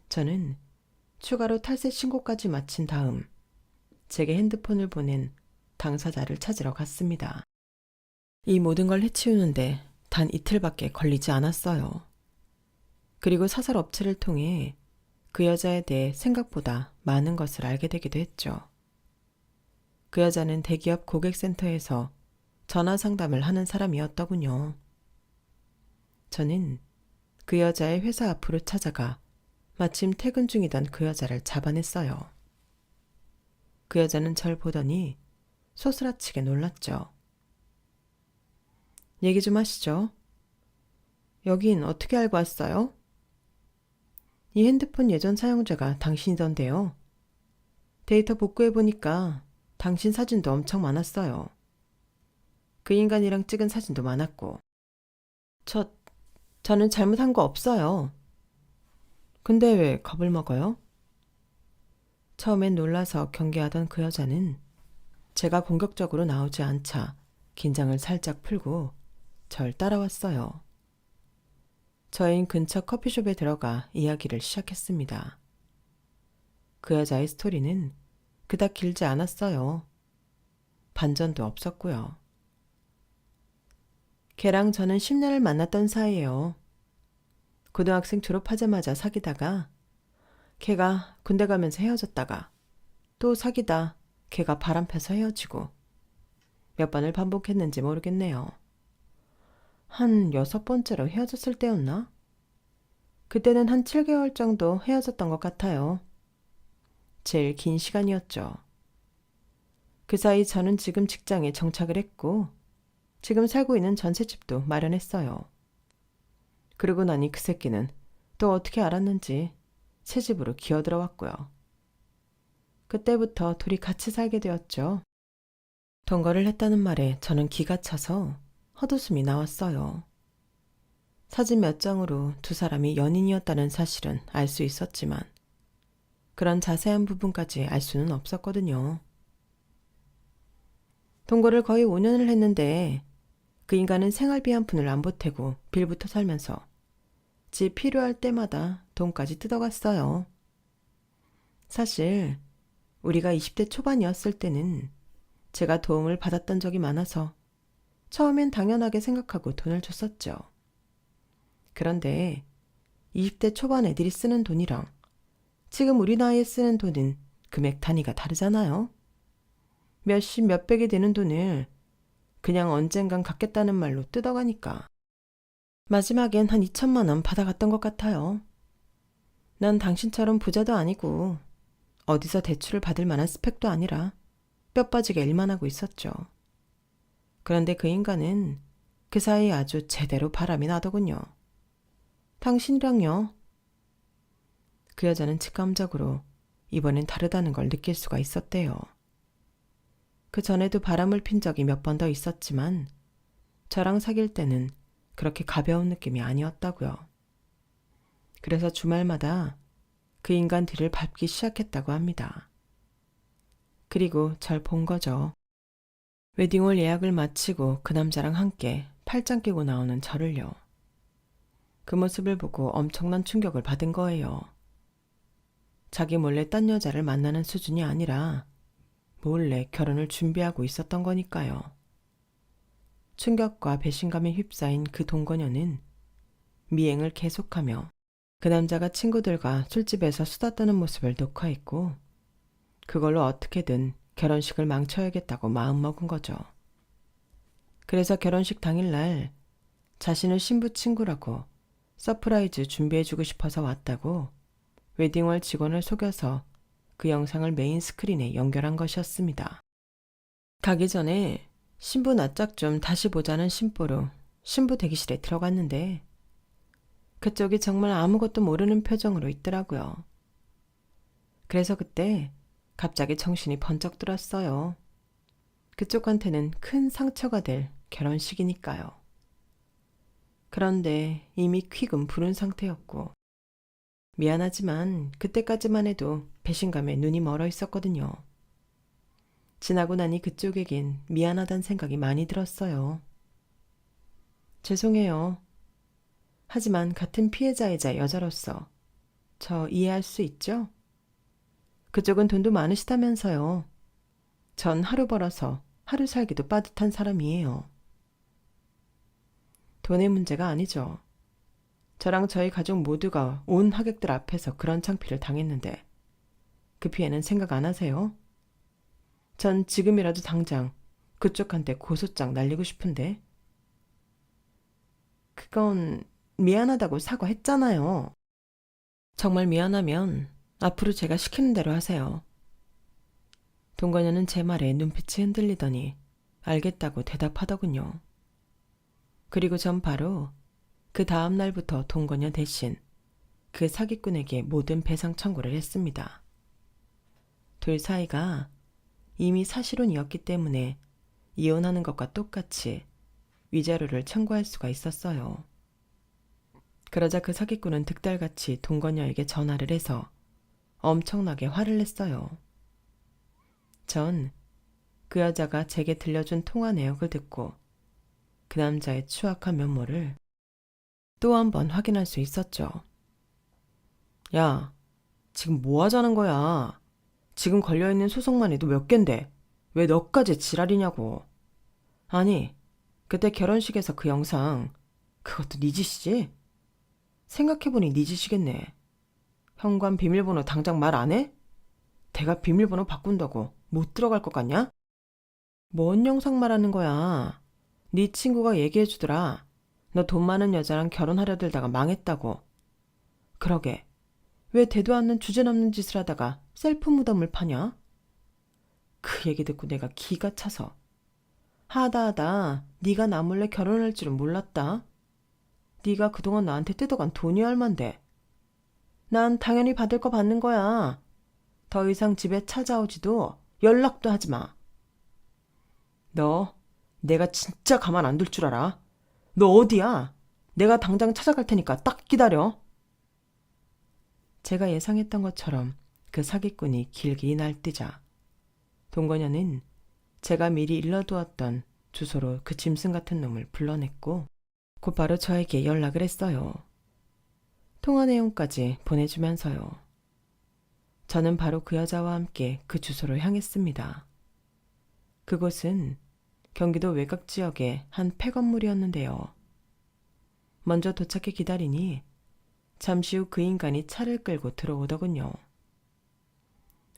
저는 추가로 탈세 신고까지 마친 다음 제게 핸드폰을 보낸 당사자를 찾으러 갔습니다. 이 모든 걸 해치우는데 단 이틀밖에 걸리지 않았어요. 그리고 사설 업체를 통해 그 여자에 대해 생각보다 많은 것을 알게 되기도 했죠. 그 여자는 대기업 고객센터에서 전화 상담을 하는 사람이었더군요. 저는 그 여자의 회사 앞으로 찾아가 마침 퇴근 중이던 그 여자를 잡아냈어요. 그 여자는 절 보더니 소스라치게 놀랐죠. 얘기 좀 하시죠. 여긴 어떻게 알고 왔어요? 이 핸드폰 예전 사용자가 당신이던데요. 데이터 복구해보니까 당신 사진도 엄청 많았어요. 그 인간이랑 찍은 사진도 많았고. 저는 잘못한 거 없어요. 근데 왜 겁을 먹어요? 처음엔 놀라서 경계하던 그 여자는 제가 공격적으로 나오지 않자 긴장을 살짝 풀고 절 따라왔어요. 저희는 근처 커피숍에 들어가 이야기를 시작했습니다. 그 여자의 스토리는 그닥 길지 않았어요. 반전도 없었고요. 걔랑 저는 10년을 만났던 사이예요. 고등학생 졸업하자마자 사귀다가 걔가 군대 가면서 헤어졌다가 또 사귀다 걔가 바람펴서 헤어지고 몇 번을 반복했는지 모르겠네요. 한 6번째로 헤어졌을 때였나? 그때는 한 7개월 정도 헤어졌던 것 같아요. 제일 긴 시간이었죠. 그 사이 저는 지금 직장에 정착을 했고 지금 살고 있는 전셋집도 마련했어요. 그러고 나니 그 새끼는 또 어떻게 알았는지 새 집으로 기어들어왔고요. 그때부터 둘이 같이 살게 되었죠. 동거를 했다는 말에 저는 기가 차서 헛웃음이 나왔어요. 사진 몇 장으로 두 사람이 연인이었다는 사실은 알 수 있었지만 그런 자세한 부분까지 알 수는 없었거든요. 동거를 거의 5년을 했는데 그 인간은 생활비 한 푼을 안 보태고 빌부터 살면서 집 필요할 때마다 돈까지 뜯어갔어요. 사실 우리가 20대 초반이었을 때는 제가 도움을 받았던 적이 많아서 처음엔 당연하게 생각하고 돈을 줬었죠. 그런데 20대 초반 애들이 쓰는 돈이랑 지금 우리 나이에 쓰는 돈은 금액 단위가 다르잖아요. 몇십 몇백이 되는 돈을 그냥 언젠간 갚겠다는 말로 뜯어가니까 마지막엔 한 2천만 원 받아갔던 것 같아요. 난 당신처럼 부자도 아니고 어디서 대출을 받을 만한 스펙도 아니라 뼈 빠지게 일만 하고 있었죠. 그런데 그 인간은 그 사이에 아주 제대로 바람이 나더군요. 당신이랑요. 그 여자는 직감적으로 이번엔 다르다는 걸 느낄 수가 있었대요. 그 전에도 바람을 핀 적이 몇 번 더 있었지만 저랑 사귈 때는 그렇게 가벼운 느낌이 아니었다고요. 그래서 주말마다 그 인간 뒤를 밟기 시작했다고 합니다. 그리고 절 본 거죠. 웨딩홀 예약을 마치고 그 남자랑 함께 팔짱 끼고 나오는 저를요. 그 모습을 보고 엄청난 충격을 받은 거예요. 자기 몰래 딴 여자를 만나는 수준이 아니라 몰래 결혼을 준비하고 있었던 거니까요. 충격과 배신감에 휩싸인 그 동거녀는 미행을 계속하며 그 남자가 친구들과 술집에서 수다 떠는 모습을 녹화했고 그걸로 어떻게든 결혼식을 망쳐야겠다고 마음먹은 거죠. 그래서 결혼식 당일날 자신을 신부 친구라고 서프라이즈 준비해주고 싶어서 왔다고 웨딩홀 직원을 속여서 그 영상을 메인 스크린에 연결한 것이었습니다. 가기 전에 신부 낯짝 좀 다시 보자는 심보로 신부 대기실에 들어갔는데 그쪽이 정말 아무것도 모르는 표정으로 있더라고요. 그래서 그때 갑자기 정신이 번쩍 들었어요. 그쪽한테는 큰 상처가 될 결혼식이니까요. 그런데 이미 퀵은 부른 상태였고 미안하지만 그때까지만 해도 배신감에 눈이 멀어 있었거든요. 지나고 나니 그쪽에겐 미안하단 생각이 많이 들었어요. 죄송해요. 하지만 같은 피해자이자 여자로서 저 이해할 수 있죠? 그쪽은 돈도 많으시다면서요. 전 하루 벌어서 하루 살기도 빠듯한 사람이에요. 돈의 문제가 아니죠. 저랑 저희 가족 모두가 온 하객들 앞에서 그런 창피를 당했는데 그 피해는 생각 안 하세요? 전 지금이라도 당장 그쪽한테 고소장 날리고 싶은데. 그건 미안하다고 사과했잖아요. 정말 미안하면 앞으로 제가 시키는 대로 하세요. 동건녀는 제 말에 눈빛이 흔들리더니 알겠다고 대답하더군요. 그리고 전 바로 그 다음 날부터 동건녀 대신 그 사기꾼에게 모든 배상 청구를 했습니다. 둘 사이가 이미 사실혼이었기 때문에 이혼하는 것과 똑같이 위자료를 청구할 수가 있었어요. 그러자 그 사기꾼은 득달같이 동건녀에게 전화를 해서 엄청나게 화를 냈어요. 전 그 여자가 제게 들려준 통화 내역을 듣고 그 남자의 추악한 면모를 또 한 번 확인할 수 있었죠. 야, 지금 뭐 하자는 거야? 지금 걸려있는 소송만 해도 몇 갠데 왜 너까지 지랄이냐고. 아니, 그때 결혼식에서 그 영상 그것도 네 짓이지? 생각해보니 네 짓이겠네. 현관 비밀번호 당장 말 안 해? 내가 비밀번호 바꾼다고 못 들어갈 것 같냐? 뭔 영상 말하는 거야? 네 친구가 얘기해주더라. 너 돈 많은 여자랑 결혼하려 들다가 망했다고. 그러게. 왜 대도 않는 주제넘는 짓을 하다가 셀프 무덤을 파냐? 그 얘기 듣고 내가 기가 차서 하다 네가 나 몰래 결혼할 줄은 몰랐다. 네가 그동안 나한테 뜯어간 돈이 얼만데. 난 당연히 받을 거 받는 거야. 더 이상 집에 찾아오지도 연락도 하지 마. 너 내가 진짜 가만 안 둘 줄 알아? 너 어디야? 내가 당장 찾아갈 테니까 딱 기다려. 제가 예상했던 것처럼 그 사기꾼이 길게 날뛰자 동건녀는 제가 미리 일러두었던 주소로 그 짐승 같은 놈을 불러냈고 곧바로 저에게 연락을 했어요. 통화 내용까지 보내주면서요. 저는 바로 그 여자와 함께 그 주소로 향했습니다. 그곳은 경기도 외곽 지역의 한 폐건물이었는데요. 먼저 도착해 기다리니 잠시 후 그 인간이 차를 끌고 들어오더군요.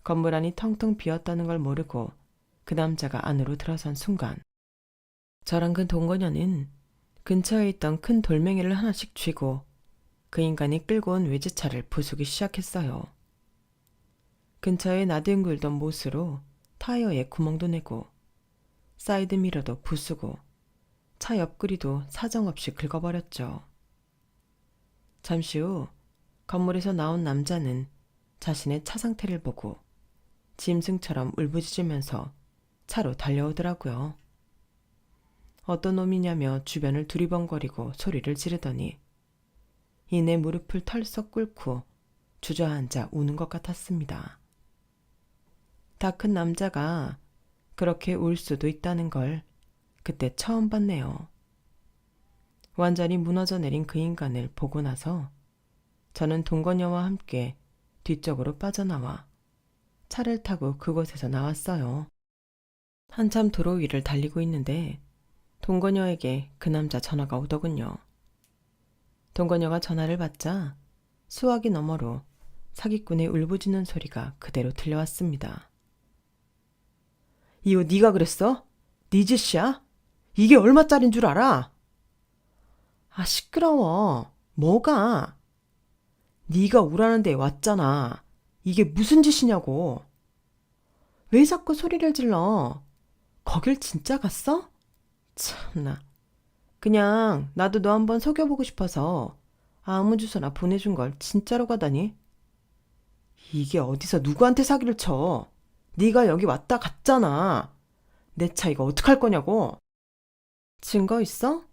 건물 안이 텅텅 비었다는 걸 모르고 그 남자가 안으로 들어선 순간 저랑 그 동거녀는 근처에 있던 큰 돌멩이를 하나씩 쥐고 그 인간이 끌고 온 외제차를 부수기 시작했어요. 근처에 나뒹굴던 못으로 타이어에 구멍도 내고 사이드 미러도 부수고 차 옆구리도 사정없이 긁어버렸죠. 잠시 후 건물에서 나온 남자는 자신의 차 상태를 보고 짐승처럼 울부짖으면서 차로 달려오더라고요. 어떤 놈이냐며 주변을 두리번거리고 소리를 지르더니 이내 무릎을 털썩 꿇고 주저앉아 우는 것 같았습니다. 다 큰 남자가 그렇게 울 수도 있다는 걸 그때 처음 봤네요. 완전히 무너져 내린 그 인간을 보고 나서 저는 동건녀와 함께 뒤쪽으로 빠져나와 차를 타고 그곳에서 나왔어요. 한참 도로 위를 달리고 있는데 동건녀에게 그 남자 전화가 오더군요. 동건녀가 전화를 받자 수화기 너머로 사기꾼의 울부짖는 소리가 그대로 들려왔습니다. 이거 네가 그랬어? 네 짓이야? 이게 얼마짜린 줄 알아? 아, 시끄러워. 뭐가? 네가 우라는 데에 왔잖아. 이게 무슨 짓이냐고. 왜 자꾸 소리를 질러? 거길 진짜 갔어? 참나. 그냥 나도 너 한번 속여보고 싶어서 아무 주소나 보내준 걸 진짜로 가다니. 이게 어디서 누구한테 사기를 쳐. 네가 여기 왔다 갔잖아. 내 차 이거 어떡할 거냐고. 증거 있어?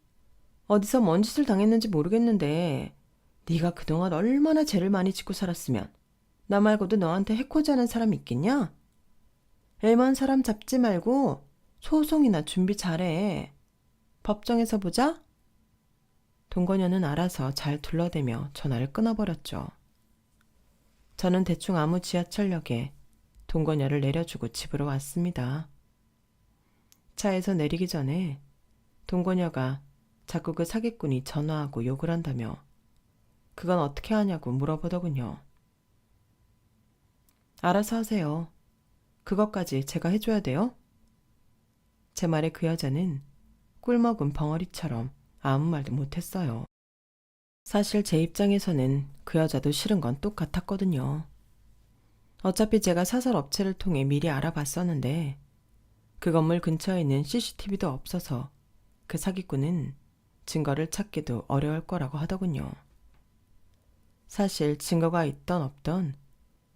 어디서 뭔 짓을 당했는지 모르겠는데 네가 그동안 얼마나 죄를 많이 짓고 살았으면 나 말고도 너한테 해코지하는 사람 있겠냐? 애만 사람 잡지 말고 소송이나 준비 잘해. 법정에서 보자. 동건녀는 알아서 잘 둘러대며 전화를 끊어버렸죠. 저는 대충 아무 지하철역에 동거녀를 내려주고 집으로 왔습니다. 차에서 내리기 전에 동거녀가 자꾸 그 사기꾼이 전화하고 욕을 한다며 그건 어떻게 하냐고 물어보더군요. 알아서 하세요. 그것까지 제가 해줘야 돼요? 제 말에 그 여자는 꿀먹은 벙어리처럼 아무 말도 못했어요. 사실 제 입장에서는 그 여자도 싫은 건 똑같았거든요. 어차피 제가 사설 업체를 통해 미리 알아봤었는데 그 건물 근처에 있는 CCTV도 없어서 그 사기꾼은 증거를 찾기도 어려울 거라고 하더군요. 사실 증거가 있던 없던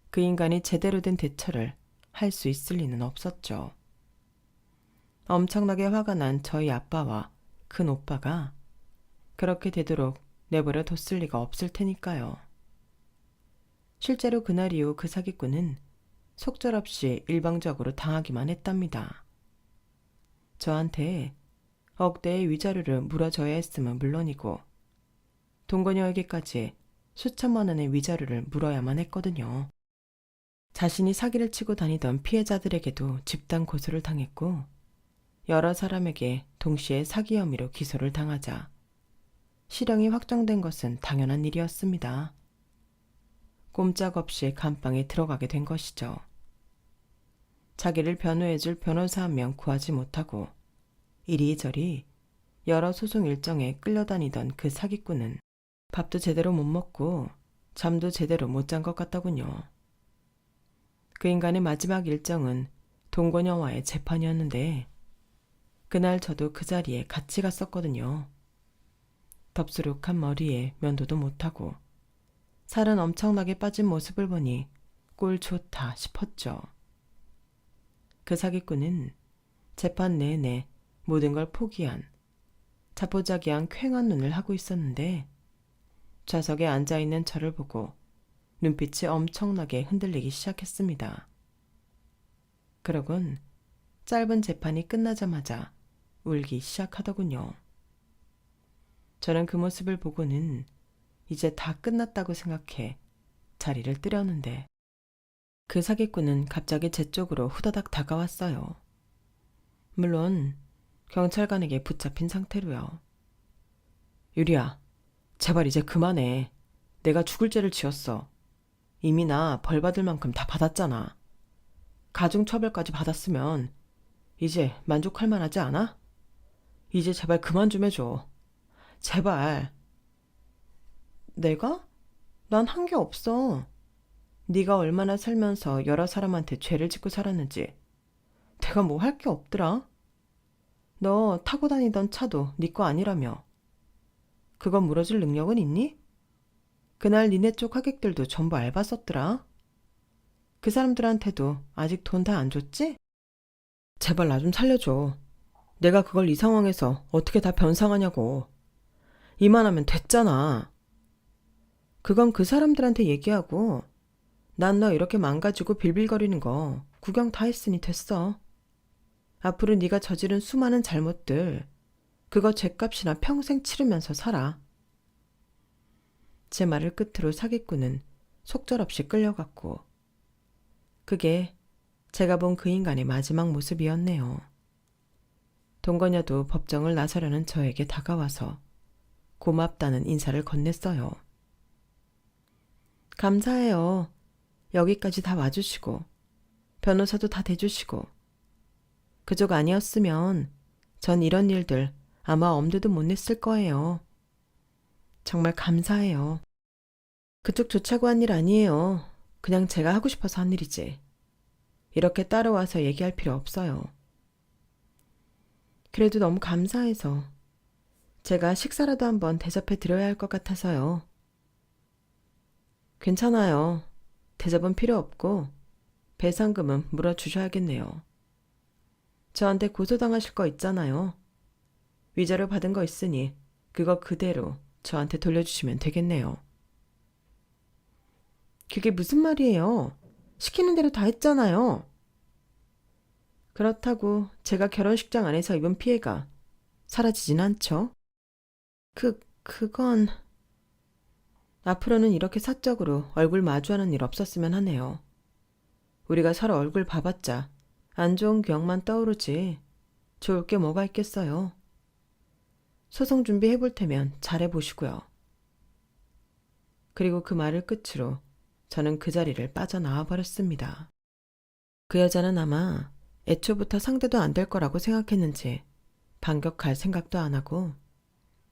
그 인간이 제대로 된 대처를 할 수 있을 리는 없었죠. 엄청나게 화가 난 저희 아빠와 큰 오빠가 그렇게 되도록 내버려 뒀을 리가 없을 테니까요. 실제로 그날 이후 그 사기꾼은 속절없이 일방적으로 당하기만 했답니다. 저한테 억대의 위자료를 물어줘야 했으면 물론이고 동거녀에게까지 수천만 원의 위자료를 물어야만 했거든요. 자신이 사기를 치고 다니던 피해자들에게도 집단 고소를 당했고 여러 사람에게 동시에 사기 혐의로 기소를 당하자 실형이 확정된 것은 당연한 일이었습니다. 꼼짝없이 감방에 들어가게 된 것이죠. 자기를 변호해줄 변호사 한 명 구하지 못하고 이리저리 여러 소송 일정에 끌려다니던 그 사기꾼은 밥도 제대로 못 먹고 잠도 제대로 못 잔 것 같더군요. 그 인간의 마지막 일정은 동거녀와의 재판이었는데 그날 저도 그 자리에 같이 갔었거든요. 덥수룩한 머리에 면도도 못하고 살은 엄청나게 빠진 모습을 보니 꼴 좋다 싶었죠. 그 사기꾼은 재판 내내 모든 걸 포기한 자포자기한 퀭한 눈을 하고 있었는데 좌석에 앉아있는 저를 보고 눈빛이 엄청나게 흔들리기 시작했습니다. 그러곤 짧은 재판이 끝나자마자 울기 시작하더군요. 저는 그 모습을 보고는 이제 다 끝났다고 생각해 자리를 뜨려는데 그 사기꾼은 갑자기 제 쪽으로 후다닥 다가왔어요. 물론 경찰관에게 붙잡힌 상태로요. 유리야, 제발 이제 그만해. 내가 죽을 죄를 지었어. 이미 나 벌 받을 만큼 다 받았잖아. 가중처벌까지 받았으면 이제 만족할 만하지 않아? 이제 제발 그만 좀 해줘. 제발. 내가? 난 한 게 없어. 네가 얼마나 살면서 여러 사람한테 죄를 짓고 살았는지 내가 뭐 할 게 없더라. 너 타고 다니던 차도 네 거 아니라며. 그건 물어줄 능력은 있니? 그날 니네 쪽 하객들도 전부 알바 썼더라. 그 사람들한테도 아직 돈 다 안 줬지? 제발 나 좀 살려줘. 내가 그걸 이 상황에서 어떻게 다 변상하냐고. 이만하면 됐잖아. 그건 그 사람들한테 얘기하고 난 너 이렇게 망가지고 빌빌거리는 거 구경 다 했으니 됐어. 앞으로 네가 저지른 수많은 잘못들 그거 죗값이나 평생 치르면서 살아. 제 말을 끝으로 사기꾼은 속절없이 끌려갔고 그게 제가 본 그 인간의 마지막 모습이었네요. 동거녀도 법정을 나서려는 저에게 다가와서 고맙다는 인사를 건넸어요. 감사해요. 여기까지 다 와주시고 변호사도 다 대주시고 그쪽 아니었으면 전 이런 일들 아마 엄두도 못 냈을 거예요. 정말 감사해요. 그쪽 좋자고 한 일 아니에요. 그냥 제가 하고 싶어서 한 일이지. 이렇게 따라와서 얘기할 필요 없어요. 그래도 너무 감사해서 제가 식사라도 한번 대접해 드려야 할 것 같아서요. 괜찮아요. 대접은 필요 없고 배상금은 물어주셔야겠네요. 저한테 고소당하실 거 있잖아요. 위자료 받은 거 있으니 그거 그대로 저한테 돌려주시면 되겠네요. 그게 무슨 말이에요? 시키는 대로 다 했잖아요. 그렇다고 제가 결혼식장 안에서 입은 피해가 사라지진 않죠. 그건... 앞으로는 이렇게 사적으로 얼굴 마주하는 일 없었으면 하네요. 우리가 서로 얼굴 봐봤자 안 좋은 기억만 떠오르지 좋을 게 뭐가 있겠어요. 소송 준비해볼 테면 잘해보시고요. 그리고 그 말을 끝으로 저는 그 자리를 빠져나와 버렸습니다. 그 여자는 아마 애초부터 상대도 안 될 거라고 생각했는지 반격할 생각도 안 하고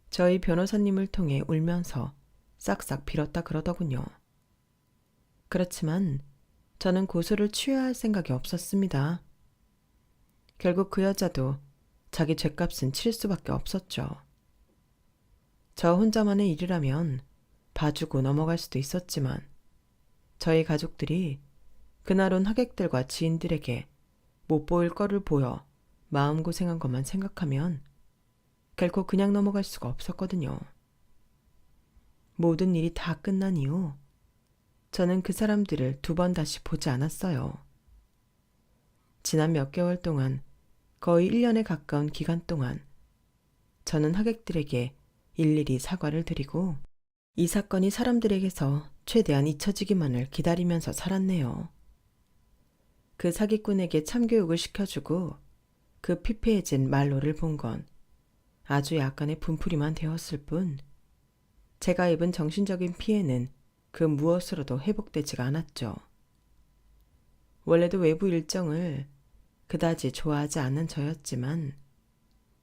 저희 변호사님을 통해 울면서 싹싹 빌었다 그러더군요. 그렇지만 저는 고소를 취하할 생각이 없었습니다. 결국 그 여자도 자기 죗값은 치를 수밖에 없었죠. 저 혼자만의 일이라면 봐주고 넘어갈 수도 있었지만 저희 가족들이 그날 온 하객들과 지인들에게 못 보일 거를 보여 마음고생한 것만 생각하면 결코 그냥 넘어갈 수가 없었거든요. 모든 일이 다 끝난 이후 저는 그 사람들을 2번 다시 보지 않았어요. 지난 몇 개월 동안 거의 1년에 가까운 기간 동안 저는 하객들에게 일일이 사과를 드리고 이 사건이 사람들에게서 최대한 잊혀지기만을 기다리면서 살았네요. 그 사기꾼에게 참교육을 시켜주고 그 피폐해진 말로를 본 건 아주 약간의 분풀이만 되었을 뿐 제가 입은 정신적인 피해는 그 무엇으로도 회복되지가 않았죠. 원래도 외부 일정을 그다지 좋아하지 않는 저였지만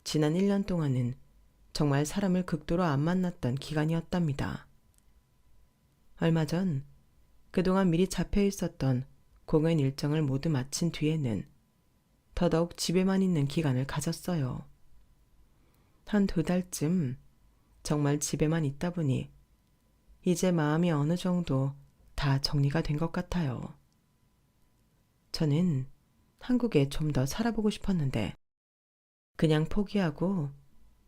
지난 1년 동안은 정말 사람을 극도로 안 만났던 기간이었답니다. 얼마 전 그동안 미리 잡혀 있었던 공연 일정을 모두 마친 뒤에는 더더욱 집에만 있는 기간을 가졌어요. 한 2달쯤 정말 집에만 있다 보니 이제 마음이 어느 정도 다 정리가 된 것 같아요. 저는 한국에 좀 더 살아보고 싶었는데 그냥 포기하고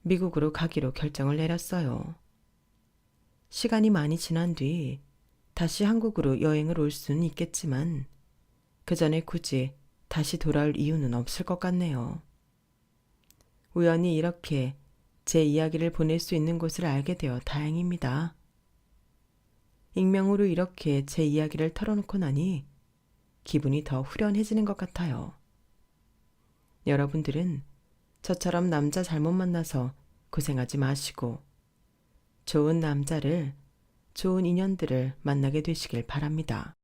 미국으로 가기로 결정을 내렸어요. 시간이 많이 지난 뒤 다시 한국으로 여행을 올 수는 있겠지만 그 전에 굳이 다시 돌아올 이유는 없을 것 같네요. 우연히 이렇게 제 이야기를 보낼 수 있는 곳을 알게 되어 다행입니다. 익명으로 이렇게 제 이야기를 털어놓고 나니 기분이 더 후련해지는 것 같아요. 여러분들은 저처럼 남자 잘못 만나서 고생하지 마시고 좋은 남자를, 좋은 인연들을 만나게 되시길 바랍니다.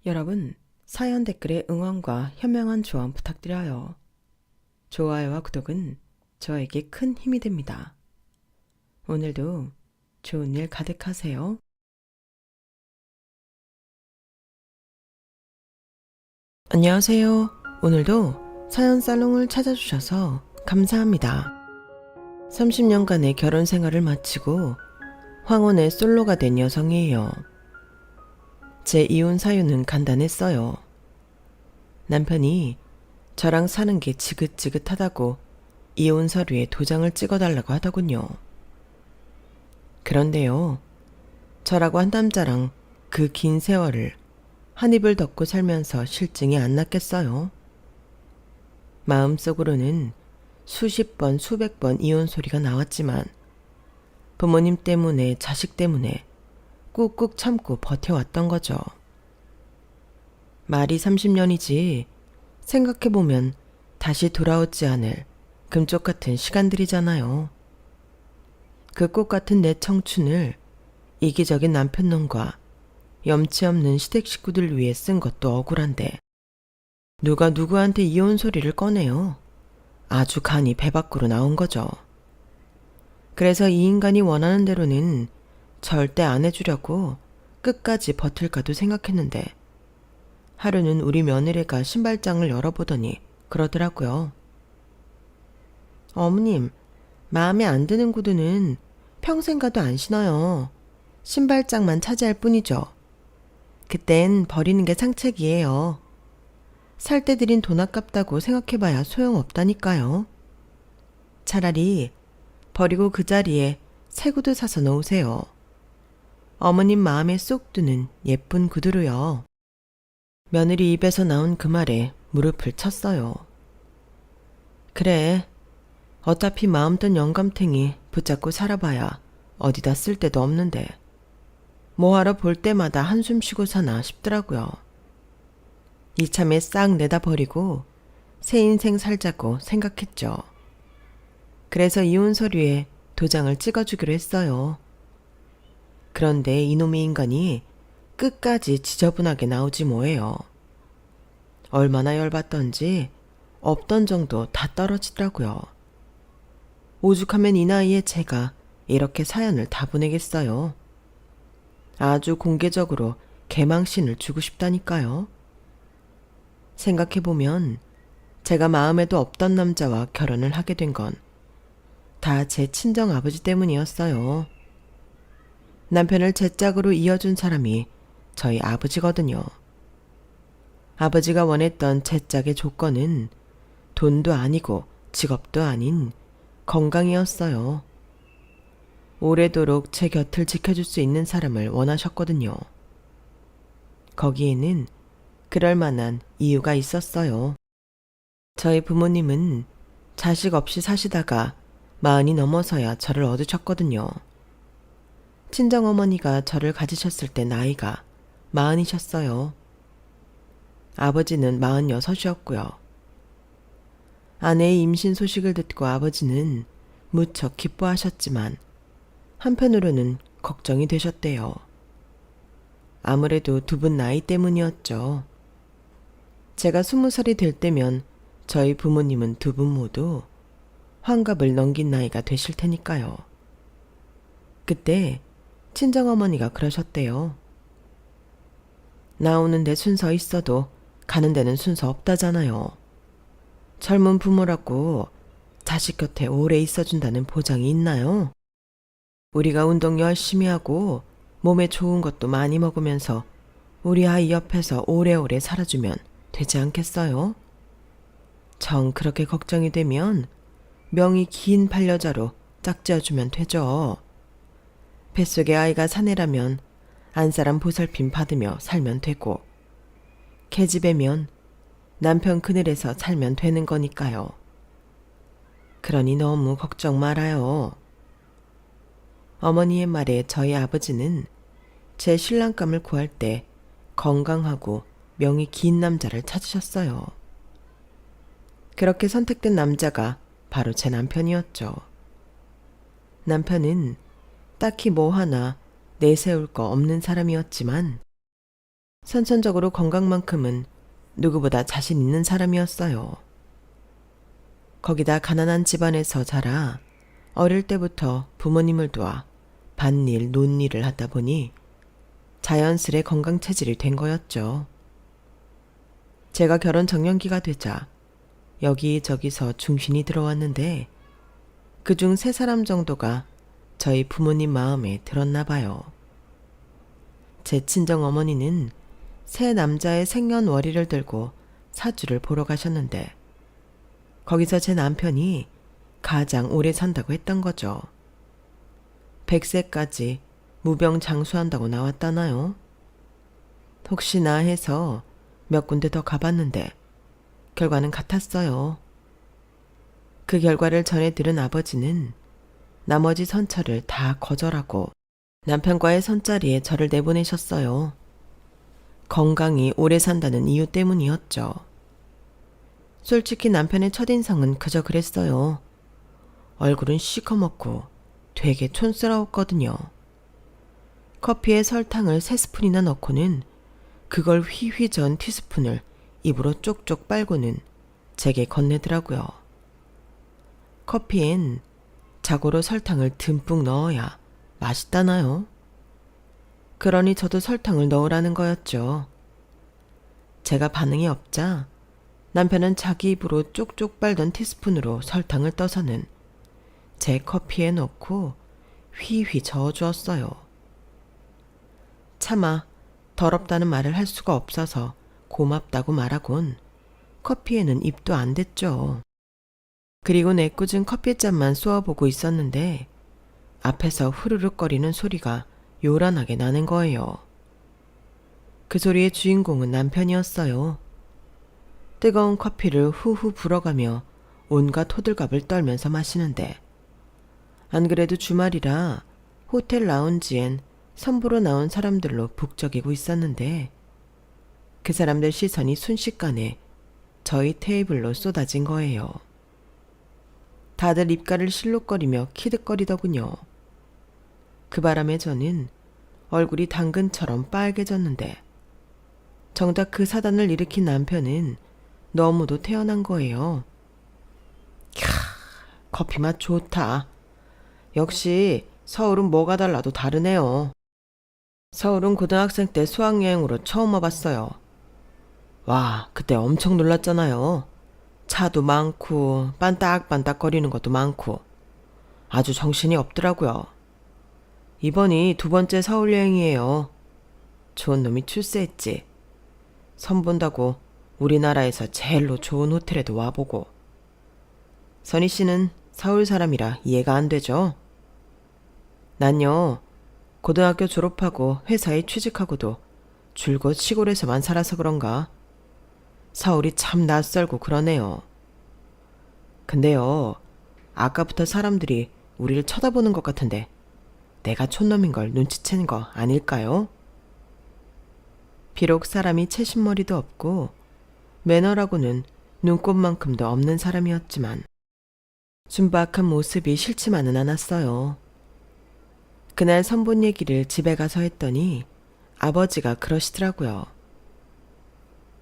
여러분, 사연 댓글에 응원과 현명한 조언 부탁드려요. 좋아요와 구독은 저에게 큰 힘이 됩니다. 오늘도 좋은 일 가득하세요. 안녕하세요. 오늘도 사연 살롱을 찾아주셔서 감사합니다. 30년간의 결혼 생활을 마치고 황혼의 솔로가 된 여성이에요. 제 이혼 사유는 간단했어요. 남편이 저랑 사는 게 지긋지긋하다고 이혼 서류에 도장을 찍어달라고 하더군요. 그런데요, 저라고 한 남자랑 그 긴 세월을 한 입을 덮고 살면서 실증이 안 났겠어요. 마음속으로는 수십 번, 수백 번 이혼 소리가 나왔지만 부모님 때문에, 자식 때문에 꾹꾹 참고 버텨왔던 거죠. 말이 30년이지 생각해보면 다시 돌아오지 않을 금쪽 같은 시간들이잖아요. 그 꽃 같은 내 청춘을 이기적인 남편놈과 염치 없는 시댁 식구들 위해 쓴 것도 억울한데 누가 누구한테 이혼 소리를 꺼내요. 아주 간이 배 밖으로 나온 거죠. 그래서 이 인간이 원하는 대로는 절대 안 해주려고 끝까지 버틸까도 생각했는데 하루는 우리 며느리가 신발장을 열어보더니 그러더라고요. 어머님, 마음에 안 드는 구두는 평생 가도 안 신어요. 신발장만 차지할 뿐이죠. 그땐 버리는 게 상책이에요. 살 때 들인 돈 아깝다고 생각해봐야 소용없다니까요. 차라리 버리고 그 자리에 새 구두 사서 놓으세요. 어머님 마음에 쏙 드는 예쁜 구두로요. 며느리 입에서 나온 그 말에 무릎을 쳤어요. 그래, 어차피 마음 뜬 영감탱이 붙잡고 살아봐야 어디다 쓸 데도 없는데 뭐하러 볼 때마다 한숨 쉬고 사나 싶더라고요. 이참에 싹 내다 버리고 새 인생 살자고 생각했죠. 그래서 이혼 서류에 도장을 찍어주기로 했어요. 그런데 이놈의 인간이 끝까지 지저분하게 나오지 뭐예요. 얼마나 열받던지 없던 정도 다 떨어지더라고요. 오죽하면 이 나이에 제가 이렇게 사연을 다 보내겠어요. 아주 공개적으로 개망신을 주고 싶다니까요. 생각해보면 제가 마음에도 없던 남자와 결혼을 하게 된 건 다 제 친정 아버지 때문이었어요. 남편을 제 짝으로 이어준 사람이 저희 아버지거든요. 아버지가 원했던 제 짝의 조건은 돈도 아니고 직업도 아닌 건강이었어요. 오래도록 제 곁을 지켜줄 수 있는 사람을 원하셨거든요. 거기에는 그럴 만한 이유가 있었어요. 저희 부모님은 자식 없이 사시다가 40이 넘어서야 저를 얻으셨거든요. 친정어머니가 저를 가지셨을 때 나이가 40이셨어요. 아버지는 46이었고요. 아내의 임신 소식을 듣고 아버지는 무척 기뻐하셨지만 한편으로는 걱정이 되셨대요. 아무래도 두 분 나이 때문이었죠. 제가 20살이 될 때면 저희 부모님은 두 분 모두 환갑을 넘긴 나이가 되실 테니까요. 그때 친정어머니가 그러셨대요. 나오는 데 순서 있어도 가는 데는 순서 없다잖아요. 젊은 부모라고 자식 곁에 오래 있어준다는 보장이 있나요? 우리가 운동 열심히 하고 몸에 좋은 것도 많이 먹으면서 우리 아이 옆에서 오래오래 살아주면 되지 않겠어요? 정 그렇게 걱정이 되면 명이 긴 반려자로 짝지어주면 되죠. 뱃속에 아이가 사내라면 안사람 보살핌 받으며 살면 되고, 계집애면 남편 그늘에서 살면 되는 거니까요. 그러니 너무 걱정 말아요. 어머니의 말에 저희 아버지는 제 신랑감을 구할 때 건강하고 명이 긴 남자를 찾으셨어요. 그렇게 선택된 남자가 바로 제 남편이었죠. 남편은 딱히 뭐 하나 내세울 거 없는 사람이었지만 선천적으로 건강만큼은 누구보다 자신 있는 사람이었어요. 거기다 가난한 집안에서 자라 어릴 때부터 부모님을 도와 밭일, 논일을 하다 보니 자연스레 건강 체질이 된 거였죠. 제가 결혼 정년기가 되자 여기저기서 중신이 들어왔는데 그중 3사람 정도가 저희 부모님 마음에 들었나 봐요. 제 친정 어머니는 새 남자의 생년월일을 들고 사주를 보러 가셨는데 거기서 제 남편이 가장 오래 산다고 했던 거죠. 100세까지 무병장수한다고 나왔다나요? 혹시나 해서 몇 군데 더 가봤는데 결과는 같았어요. 그 결과를 전해 들은 아버지는 나머지 선처를 다 거절하고 남편과의 선자리에 저를 내보내셨어요. 건강히 오래 산다는 이유 때문이었죠. 솔직히 남편의 첫인상은 그저 그랬어요. 얼굴은 시커멓고 되게 촌스러웠거든요. 커피에 설탕을 3스푼이나 넣고는 그걸 휘휘 저은 티스푼을 입으로 쪽쪽 빨고는 제게 건네더라고요. 커피엔 자고로 설탕을 듬뿍 넣어야 맛있다나요? 그러니 저도 설탕을 넣으라는 거였죠. 제가 반응이 없자 남편은 자기 입으로 쪽쪽 빨던 티스푼으로 설탕을 떠서는 제 커피에 넣고 휘휘 저어주었어요. 차마 더럽다는 말을 할 수가 없어서 고맙다고 말하곤 커피에는 입도 안 댔죠. 그리고 내꽂은 커피잔만 쏘아보고 있었는데 앞에서 후루룩거리는 소리가 요란하게 나는 거예요. 그 소리의 주인공은 남편이었어요. 뜨거운 커피를 후후 불어가며 온갖 호들갑을 떨면서 마시는데 안 그래도 주말이라 호텔 라운지엔 선보러 나온 사람들로 북적이고 있었는데 그 사람들 시선이 순식간에 저희 테이블로 쏟아진 거예요. 다들 입가를 실룩거리며 키득거리더군요. 그 바람에 저는 얼굴이 당근처럼 빨개졌는데 정작 그 사단을 일으킨 남편은 너무도 태어난 거예요. 캬, 커피 맛 좋다. 역시 서울은 뭐가 달라도 다르네요. 서울은 고등학생 때 수학여행으로 처음 와봤어요. 와, 그때 엄청 놀랐잖아요. 차도 많고 반딱반딱거리는 것도 많고 아주 정신이 없더라고요. 이번이 2번째 서울 여행이에요. 좋은 놈이 출세했지. 선 본다고 우리나라에서 제일로 좋은 호텔에도 와보고. 선희 씨는 서울 사람이라 이해가 안 되죠? 난요, 고등학교 졸업하고 회사에 취직하고도 줄곧 시골에서만 살아서 그런가 서울이 참 낯설고 그러네요. 근데요, 아까부터 사람들이 우리를 쳐다보는 것 같은데 내가 촌놈인 걸 눈치채는 거 아닐까요? 비록 사람이 채신머리도 없고 매너라고는 눈곱만큼도 없는 사람이었지만 순박한 모습이 싫지만은 않았어요. 그날 선본 얘기를 집에 가서 했더니 아버지가 그러시더라고요.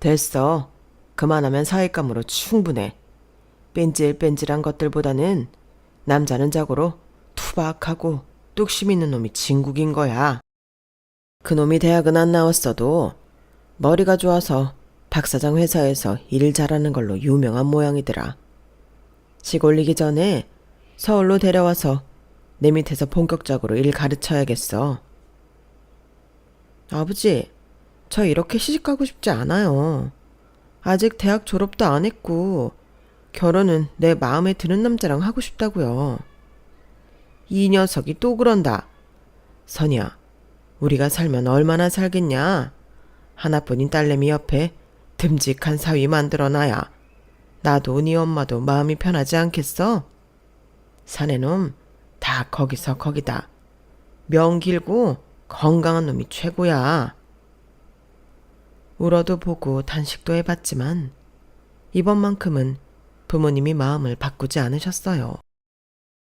됐어. 그만하면 사윗감으로 충분해. 뺀질뺀질한 것들보다는 남자는 자고로 투박하고 뚝심 있는 놈이 진국인 거야. 그놈이 대학은 안 나왔어도 머리가 좋아서 박사장 회사에서 일 잘하는 걸로 유명한 모양이더라. 시골리기 전에 서울로 데려와서 내 밑에서 본격적으로 일 가르쳐야겠어. 아버지, 저 이렇게 시집가고 싶지 않아요. 아직 대학 졸업도 안 했고 결혼은 내 마음에 드는 남자랑 하고 싶다고요. 이 녀석이 또 그런다. 선이야, 우리가 살면 얼마나 살겠냐. 하나뿐인 딸내미 옆에 듬직한 사위 만들어놔야 나도 네 엄마도 마음이 편하지 않겠어? 사내놈 다 거기서 거기다. 명 길고 건강한 놈이 최고야. 울어도 보고 단식도 해봤지만 이번만큼은 부모님이 마음을 바꾸지 않으셨어요.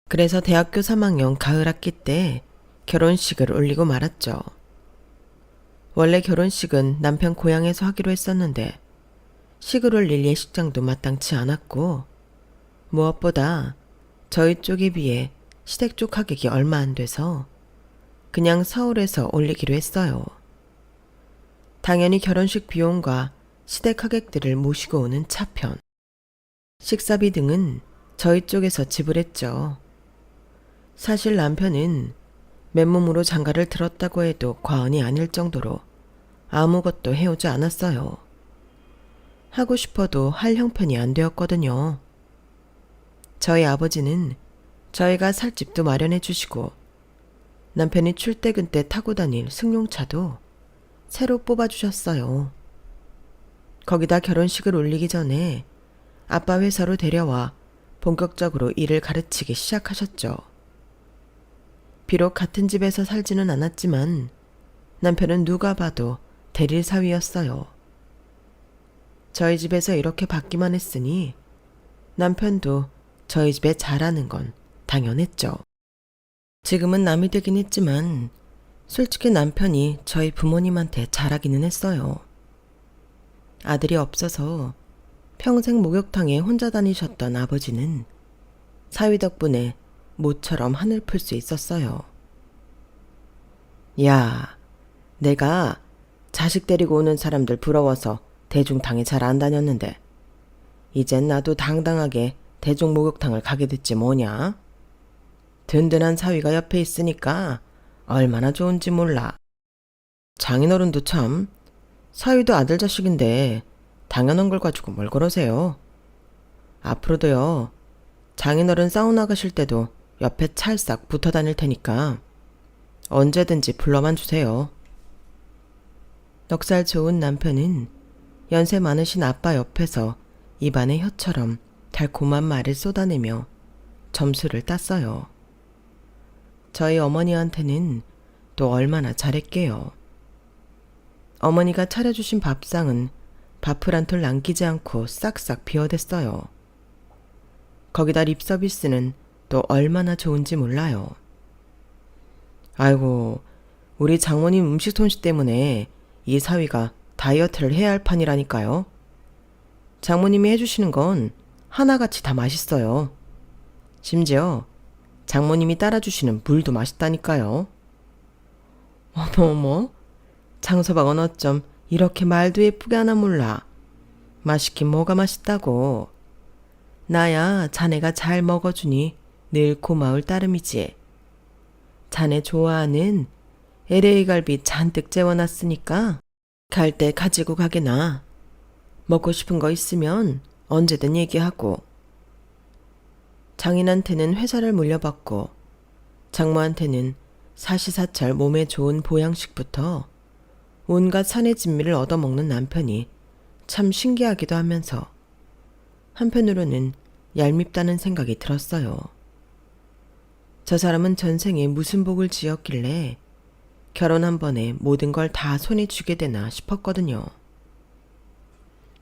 그래서 대학교 3학년 가을 학기 때 결혼식을 올리고 말았죠. 원래 결혼식은 남편 고향에서 하기로 했었는데 식을 올릴 예식장도 마땅치 않았고 무엇보다 저희 쪽에 비해 시댁 쪽 가격이 얼마 안 돼서 그냥 서울에서 올리기로 했어요. 당연히 결혼식 비용과 시댁 하객들을 모시고 오는 차편, 식사비 등은 저희 쪽에서 지불했죠. 사실 남편은 맨몸으로 장가를 들었다고 해도 과언이 아닐 정도로 아무것도 해오지 않았어요. 하고 싶어도 할 형편이 안 되었거든요. 저희 아버지는 저희가 살 집도 마련해 주시고 남편이 출퇴근 때 타고 다닐 승용차도 새로 뽑아주셨어요. 거기다 결혼식을 올리기 전에 아빠 회사로 데려와 본격적으로 일을 가르치기 시작하셨죠. 비록 같은 집에서 살지는 않았지만 남편은 누가 봐도 대릴 사위였어요. 저희 집에서 이렇게 받기만 했으니 남편도 저희 집에 잘하는 건 당연했죠. 지금은 남이 되긴 했지만 솔직히 남편이 저희 부모님한테 잘하기는 했어요. 아들이 없어서 평생 목욕탕에 혼자 다니셨던 아버지는 사위 덕분에 모처럼 하늘 풀 수 있었어요. 야, 내가 자식 데리고 오는 사람들 부러워서 대중탕에 잘 안 다녔는데 이젠 나도 당당하게 대중 목욕탕을 가게 됐지 뭐냐? 든든한 사위가 옆에 있으니까 얼마나 좋은지 몰라. 장인어른도 참, 사위도 아들 자식인데 당연한 걸 가지고 뭘 그러세요. 앞으로도요, 장인어른 사우나 가실 때도 옆에 찰싹 붙어 다닐 테니까 언제든지 불러만 주세요. 넉살 좋은 남편은 연세 많으신 아빠 옆에서 입안에 혀처럼 달콤한 말을 쏟아내며 점수를 땄어요. 저희 어머니한테는 또 얼마나 잘했게요. 어머니가 차려주신 밥상은 밥을 한 톨 남기지 않고 싹싹 비워댔어요. 거기다 립서비스는 또 얼마나 좋은지 몰라요. 아이고, 우리 장모님 음식 솜씨 때문에 이 사위가 다이어트를 해야 할 판이라니까요. 장모님이 해주시는 건 하나같이 다 맛있어요. 심지어 장모님이 따라주시는 물도 맛있다니까요. 어머어머, 장서방은 어쩜 이렇게 말도 예쁘게 하나 몰라. 맛있긴 뭐가 맛있다고. 나야 자네가 잘 먹어주니 늘 고마울 따름이지. 자네 좋아하는 LA 갈비 잔뜩 재워놨으니까 갈 때 가지고 가게나. 먹고 싶은 거 있으면 언제든 얘기하고. 장인한테는 회사를 물려받고 장모한테는 사시사철 몸에 좋은 보양식부터 온갖 산의 진미를 얻어먹는 남편이 참 신기하기도 하면서 한편으로는 얄밉다는 생각이 들었어요. 저 사람은 전생에 무슨 복을 지었길래 결혼 한 번에 모든 걸 다 손에 쥐게 되나 싶었거든요.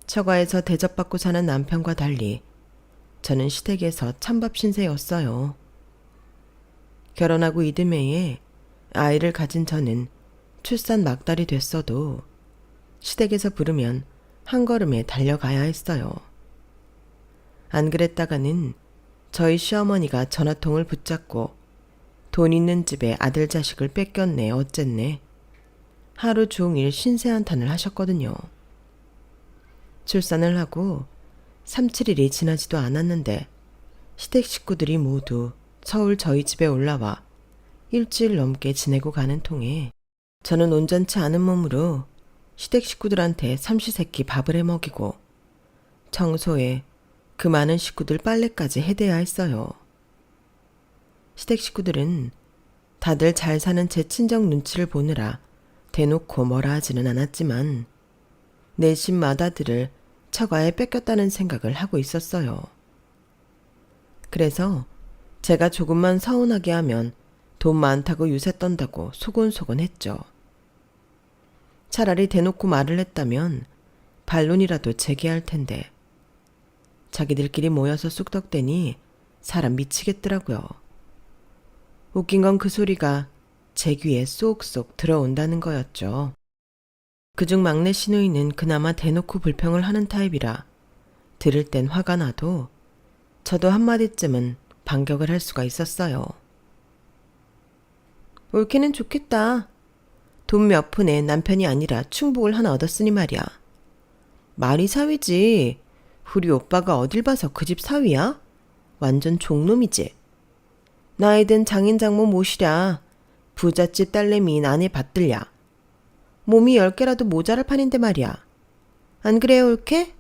처가에서 대접받고 사는 남편과 달리 저는 시댁에서 찬밥 신세였어요. 결혼하고 이듬해에 아이를 가진 저는 출산 막달이 됐어도 시댁에서 부르면 한 걸음에 달려가야 했어요. 안 그랬다가는 저희 시어머니가 전화통을 붙잡고 돈 있는 집에 아들 자식을 뺏겼네 어쨌네 하루 종일 신세한탄을 하셨거든요. 출산을 하고 3, 7일이 지나지도 않았는데 시댁 식구들이 모두 서울 저희 집에 올라와 일주일 넘게 지내고 가는 통에 저는 온전치 않은 몸으로 시댁 식구들한테 삼시세끼 밥을 해 먹이고 청소에 그 많은 식구들 빨래까지 해대야 했어요. 시댁 식구들은 다들 잘 사는 제 친정 눈치를 보느라 대놓고 뭐라 하지는 않았지만 내심 맏아들을 처가에 뺏겼다는 생각을 하고 있었어요. 그래서 제가 조금만 서운하게 하면 돈 많다고 유세 떤다고 소곤소곤 했죠. 차라리 대놓고 말을 했다면 반론이라도 제기할 텐데 자기들끼리 모여서 쑥덕대니 사람 미치겠더라고요. 웃긴 건 그 소리가 제 귀에 쏙쏙 들어온다는 거였죠. 그중 막내 시누이는 그나마 대놓고 불평을 하는 타입이라 들을 땐 화가 나도 저도 한마디쯤은 반격을 할 수가 있었어요. 옳기는 좋겠다. 돈 몇 푼에 남편이 아니라 충복을 하나 얻었으니 말이야. 말이 사위지. 우리 오빠가 어딜 봐서 그 집 사위야? 완전 종놈이지. 나이든 장인 장모 모시랴. 부잣집 딸내미인 아내 받들랴. 몸이 10개라도 모자랄 판인데 말이야. 안 그래요, 옳게?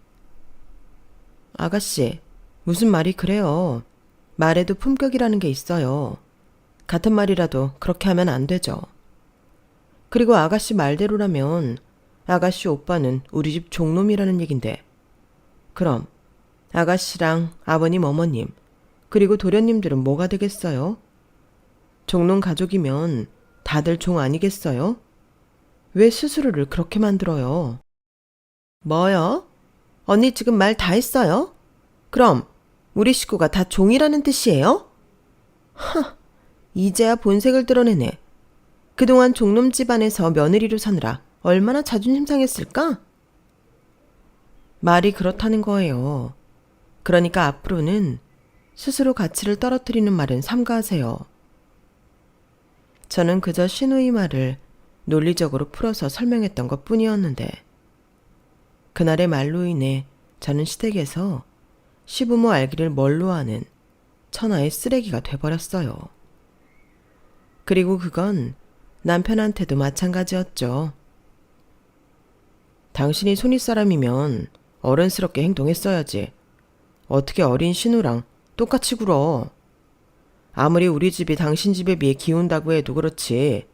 아가씨, 무슨 말이 그래요. 말에도 품격이라는 게 있어요. 같은 말이라도 그렇게 하면 안 되죠. 그리고 아가씨 말대로라면 아가씨 오빠는 우리 집 종놈이라는 얘긴데 그럼 아가씨랑 아버님 어머님 그리고 도련님들은 뭐가 되겠어요? 종놈 가족이면 다들 종 아니겠어요? 왜 스스로를 그렇게 만들어요? 뭐요? 언니 지금 말 다 했어요? 그럼 우리 식구가 다 종이라는 뜻이에요? 하, 이제야 본색을 드러내네. 그동안 종놈 집안에서 며느리로 사느라 얼마나 자존심 상했을까? 말이 그렇다는 거예요. 그러니까 앞으로는 스스로 가치를 떨어뜨리는 말은 삼가하세요. 저는 그저 시누이 말을 논리적으로 풀어서 설명했던 것 뿐이었는데 그날의 말로 인해 저는 시댁에서 시부모 알기를 뭘로 하는 천하의 쓰레기가 돼버렸어요. 그리고 그건 남편한테도 마찬가지였죠. 당신이 손윗사람이면 어른스럽게 행동했어야지. 어떻게 어린 신우랑 똑같이 굴어. 아무리 우리 집이 당신 집에 비해 기운다고 해도 그렇지.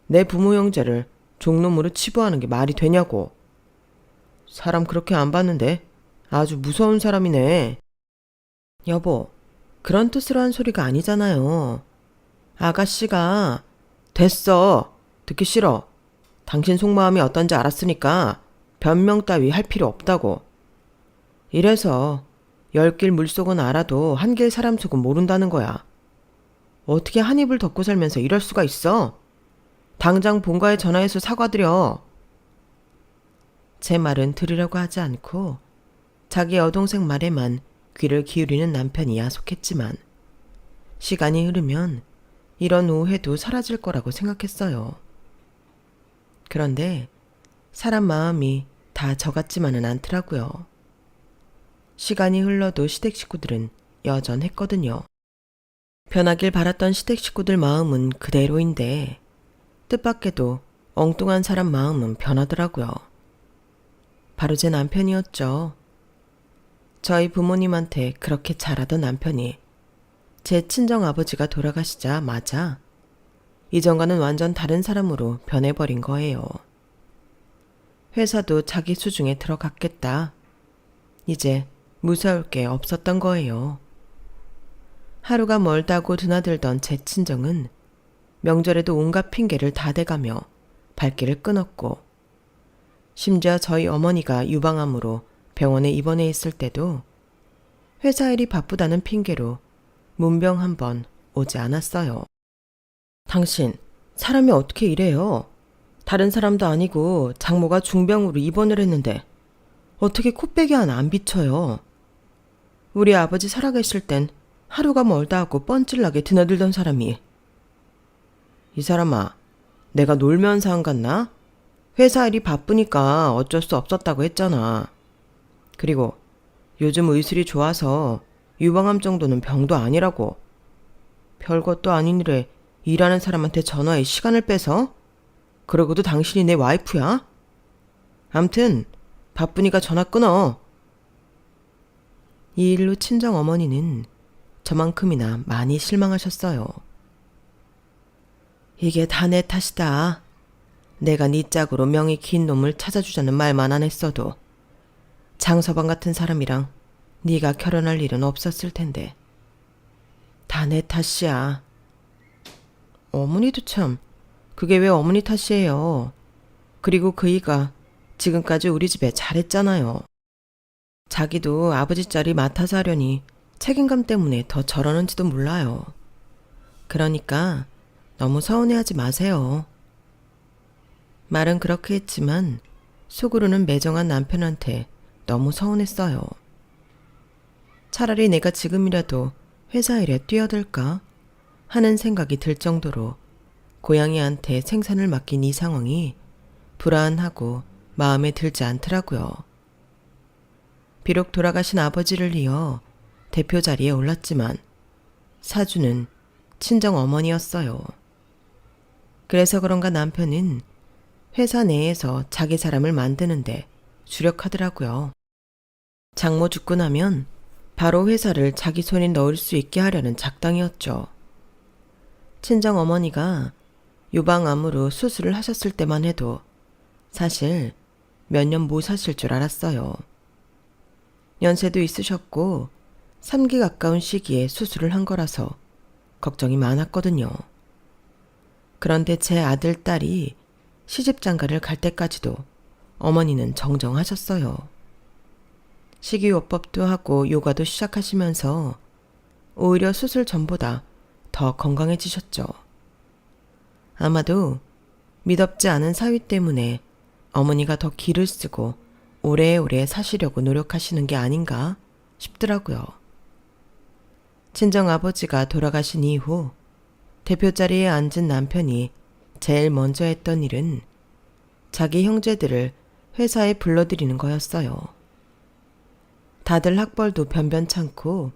내 부모 형제를 종놈으로 치부하는 게 말이 되냐고. 사람 그렇게 안 봤는데 아주 무서운 사람이네. 여보, 그런 뜻으로 한 소리가 아니잖아요. 아가씨가 됐어. 듣기 싫어. 당신 속마음이 어떤지 알았으니까 변명 따위 할 필요 없다고. 이래서 열 길 물속은 알아도 한 길 사람 속은 모른다는 거야. 어떻게 한 입을 덮고 살면서 이럴 수가 있어? 당장 본가에 전화해서 사과드려. 제 말은 들으려고 하지 않고 자기 여동생 말에만 귀를 기울이는 남편이 야속했지만 시간이 흐르면 이런 오해도 사라질 거라고 생각했어요. 그런데 사람 마음이 다 저 같지만은 않더라고요. 시간이 흘러도 시댁 식구들은 여전했거든요. 변하길 바랐던 시댁 식구들 마음은 그대로인데 뜻밖에도 엉뚱한 사람 마음은 변하더라고요. 바로 제 남편이었죠. 저희 부모님한테 그렇게 잘하던 남편이 제 친정아버지가 돌아가시자마자 이전과는 완전 다른 사람으로 변해버린 거예요. 회사도 자기 수중에 들어갔겠다. 이제 무서울 게 없었던 거예요. 하루가 멀다고 드나들던 제 친정은 명절에도 온갖 핑계를 다 대가며 발길을 끊었고 심지어 저희 어머니가 유방암으로 병원에 입원해 있을 때도 회사 일이 바쁘다는 핑계로 문병 한 번 오지 않았어요. 당신, 사람이 어떻게 이래요? 다른 사람도 아니고 장모가 중병으로 입원을 했는데 어떻게 코빼기 하나 안 비쳐요? 우리 아버지 살아계실 땐 하루가 멀다 하고 뻔질나게 드나들던 사람이. 이 사람아, 내가 놀면서 안 갔나? 회사 일이 바쁘니까 어쩔 수 없었다고 했잖아. 그리고 요즘 의술이 좋아서 유방암 정도는 병도 아니라고. 별것도 아닌 일에 일하는 사람한테 전화해 시간을 뺏어? 그러고도 당신이 내 와이프야? 암튼 바쁘니까 전화 끊어. 이 일로 친정 어머니는 저만큼이나 많이 실망하셨어요. 이게 다 내 탓이다. 내가 네 짝으로 명이 긴 놈을 찾아주자는 말만 안 했어도 장서방 같은 사람이랑 네가 결혼할 일은 없었을 텐데. 다 내 탓이야. 어머니도 참, 그게 왜 어머니 탓이에요. 그리고 그이가 지금까지 우리 집에 잘했잖아요. 자기도 아버지 자리 맡아서 하려니 책임감 때문에 더 저러는지도 몰라요. 그러니까 너무 서운해하지 마세요. 말은 그렇게 했지만 속으로는 매정한 남편한테 너무 서운했어요. 차라리 내가 지금이라도 회사 일에 뛰어들까 하는 생각이 들 정도로 고양이한테 생산을 맡긴 이 상황이 불안하고 마음에 들지 않더라고요. 비록 돌아가신 아버지를 이어 대표 자리에 올랐지만 사주는 친정 어머니였어요. 그래서 그런가 남편은 회사 내에서 자기 사람을 만드는데 주력하더라고요. 장모 죽고 나면 바로 회사를 자기 손에 넣을 수 있게 하려는 작당이었죠. 친정 어머니가 유방암으로 수술을 하셨을 때만 해도 사실 몇 년 못 사실 줄 알았어요. 연세도 있으셨고 3기 가까운 시기에 수술을 한 거라서 걱정이 많았거든요. 그런데 제 아들, 딸이 시집장가를 갈 때까지도 어머니는 정정하셨어요. 식이요법도 하고 요가도 시작하시면서 오히려 수술 전보다 더 건강해지셨죠. 아마도 미덥지 않은 사위 때문에 어머니가 더 기를 쓰고 오래오래 사시려고 노력하시는 게 아닌가 싶더라고요. 친정아버지가 돌아가신 이후 대표 자리에 앉은 남편이 제일 먼저 했던 일은 자기 형제들을 회사에 불러들이는 거였어요. 다들 학벌도 변변찮고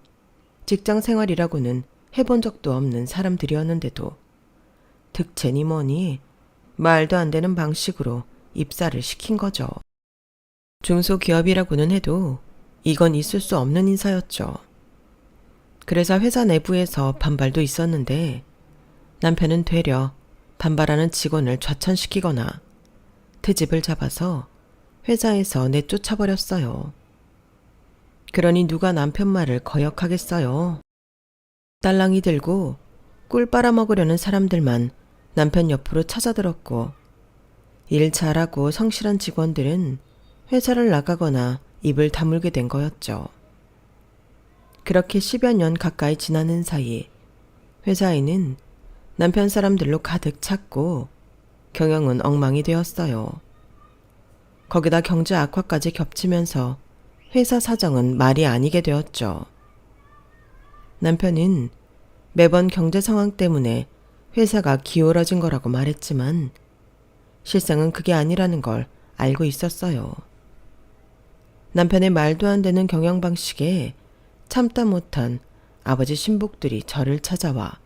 직장 생활이라고는 해본 적도 없는 사람들이었는데도 득채니 뭐니 말도 안 되는 방식으로 입사를 시킨 거죠. 중소기업이라고는 해도 이건 있을 수 없는 인사였죠. 그래서 회사 내부에서 반발도 있었는데 남편은 되려 반발하는 직원을 좌천시키거나 트집을 잡아서 회사에서 내쫓아버렸어요. 그러니 누가 남편 말을 거역하겠어요. 딸랑이 들고 꿀 빨아먹으려는 사람들만 남편 옆으로 찾아들었고 일 잘하고 성실한 직원들은 회사를 나가거나 입을 다물게 된 거였죠. 그렇게 10여 년 가까이 지나는 사이 회사에는 남편 사람들로 가득 찼고 경영은 엉망이 되었어요. 거기다 경제 악화까지 겹치면서 회사 사정은 말이 아니게 되었죠. 남편은 매번 경제 상황 때문에 회사가 기울어진 거라고 말했지만 실상은 그게 아니라는 걸 알고 있었어요. 남편의 말도 안 되는 경영 방식에 참다 못한 아버지 신복들이 저를 찾아와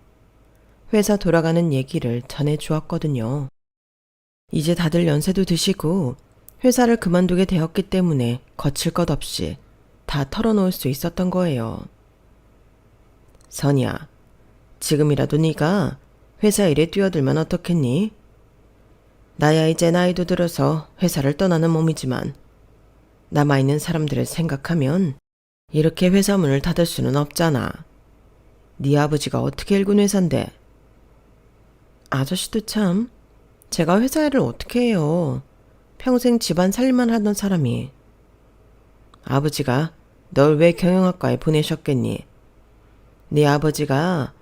회사 돌아가는 얘기를 전해 주었거든요. 이제 다들 연세도 드시고 회사를 그만두게 되었기 때문에 거칠 것 없이 다 털어놓을 수 있었던 거예요. 선이야, 지금이라도 네가 회사 일에 뛰어들면 어떻겠니? 나야 이제 나이도 들어서 회사를 떠나는 몸이지만 남아있는 사람들을 생각하면 이렇게 회사 문을 닫을 수는 없잖아. 네 아버지가 어떻게 일군 회사인데. 아저씨도 참, 제가 회사 일을 어떻게 해요. 평생 집안 살림만 하던 사람이. 아버지가 널 왜 경영학과에 보내셨겠니? 네 아버지가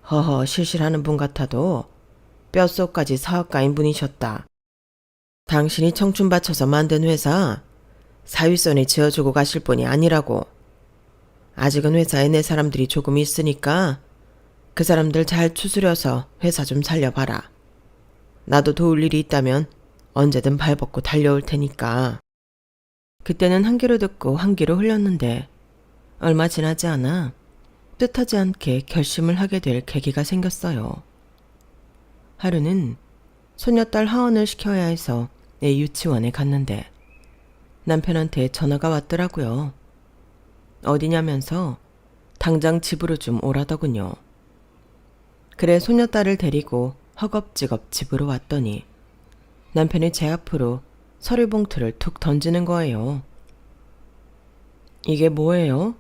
허허 실실하는 분 같아도 뼛속까지 사업가인 분이셨다. 당신이 청춘 바쳐서 만든 회사 사위선에 지어주고 가실 분이 아니라고. 아직은 회사에 내 사람들이 조금 있으니까 그 사람들 잘 추스려서 회사 좀 살려봐라. 나도 도울 일이 있다면 언제든 발벗고 달려올 테니까. 그때는 한 귀로 듣고 한 귀로 흘렸는데 얼마 지나지 않아 뜻하지 않게 결심을 하게 될 계기가 생겼어요. 하루는 손녀딸 하원을 시켜야 해서 애 유치원에 갔는데 남편한테 전화가 왔더라고요. 어디냐면서 당장 집으로 좀 오라더군요. 그래 손녀딸을 데리고 허겁지겁 집으로 왔더니 남편이 제 앞으로 서류 봉투를 툭 던지는 거예요. 이게 뭐예요?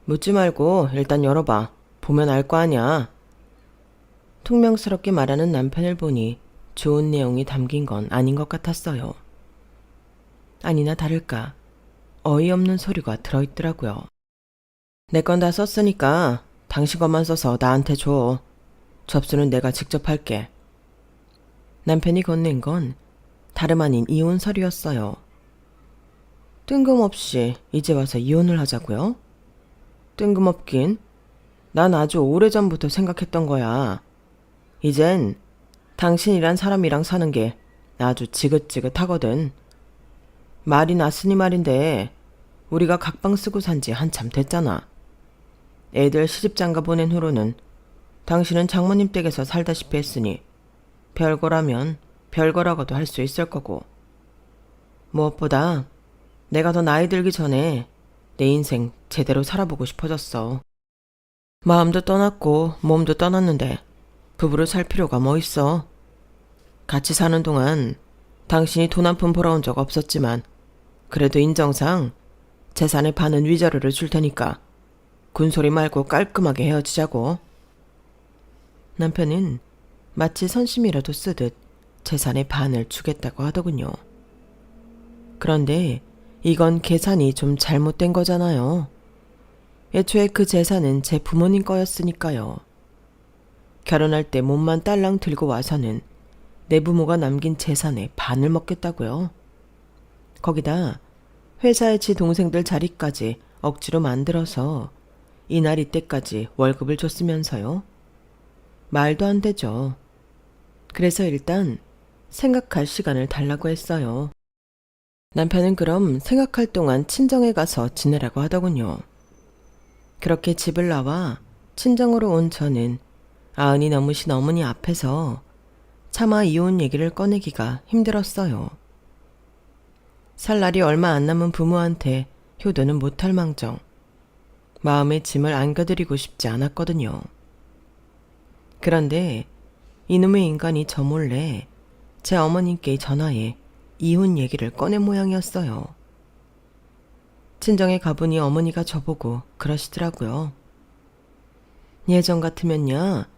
묻지 말고 일단 열어봐. 보면 알 거 아냐. 퉁명스럽게 말하는 남편을 보니 좋은 내용이 담긴 건 아닌 것 같았어요. 아니나 다를까 어이없는 서류가 들어있더라고요. 내 건 다 썼으니까 당신 것만 써서 나한테 줘. 접수는 내가 직접 할게. 남편이 건넨 건 다름 아닌 이혼 서류였어요. 뜬금없이 이제 와서 이혼을 하자고요? 뜬금없긴. 난 아주 오래전부터 생각했던 거야. 이젠 당신이란 사람이랑 사는 게 아주 지긋지긋하거든. 말이 났으니 말인데 우리가 각방 쓰고 산 지 한참 됐잖아. 애들 시집장가 보낸 후로는 당신은 장모님 댁에서 살다시피 했으니 별거라면 별거라고도 할 수 있을 거고. 무엇보다 내가 더 나이 들기 전에 내 인생 제대로 살아보고 싶어졌어. 마음도 떠났고 몸도 떠났는데 부부로 살 필요가 뭐 있어. 같이 사는 동안 당신이 돈 한 푼 벌어온 적 없었지만 그래도 인정상 재산의 반은 위자료를 줄 테니까 군소리 말고 깔끔하게 헤어지자고. 남편은 마치 선심이라도 쓰듯 재산의 반을 주겠다고 하더군요. 그런데 이건 계산이 좀 잘못된 거잖아요. 애초에 그 재산은 제 부모님 거였으니까요. 결혼할 때 몸만 딸랑 들고 와서는 내 부모가 남긴 재산의 반을 먹겠다고요. 거기다 회사에 지 동생들 자리까지 억지로 만들어서 이날 이때까지 월급을 줬으면서요. 말도 안 되죠. 그래서 일단 생각할 시간을 달라고 했어요. 남편은 그럼 생각할 동안 친정에 가서 지내라고 하더군요. 그렇게 집을 나와 친정으로 온 저는 아흔이 넘으신 어머니 앞에서 차마 이혼 얘기를 꺼내기가 힘들었어요. 살 날이 얼마 안 남은 부모한테 효도는 못할 망정 마음의 짐을 안겨드리고 싶지 않았거든요. 그런데 이놈의 인간이 저 몰래 제 어머님께 전화해 이혼 얘기를 꺼낸 모양이었어요. 친정에 가보니 어머니가 저보고 그러시더라고요. 예전 같으면야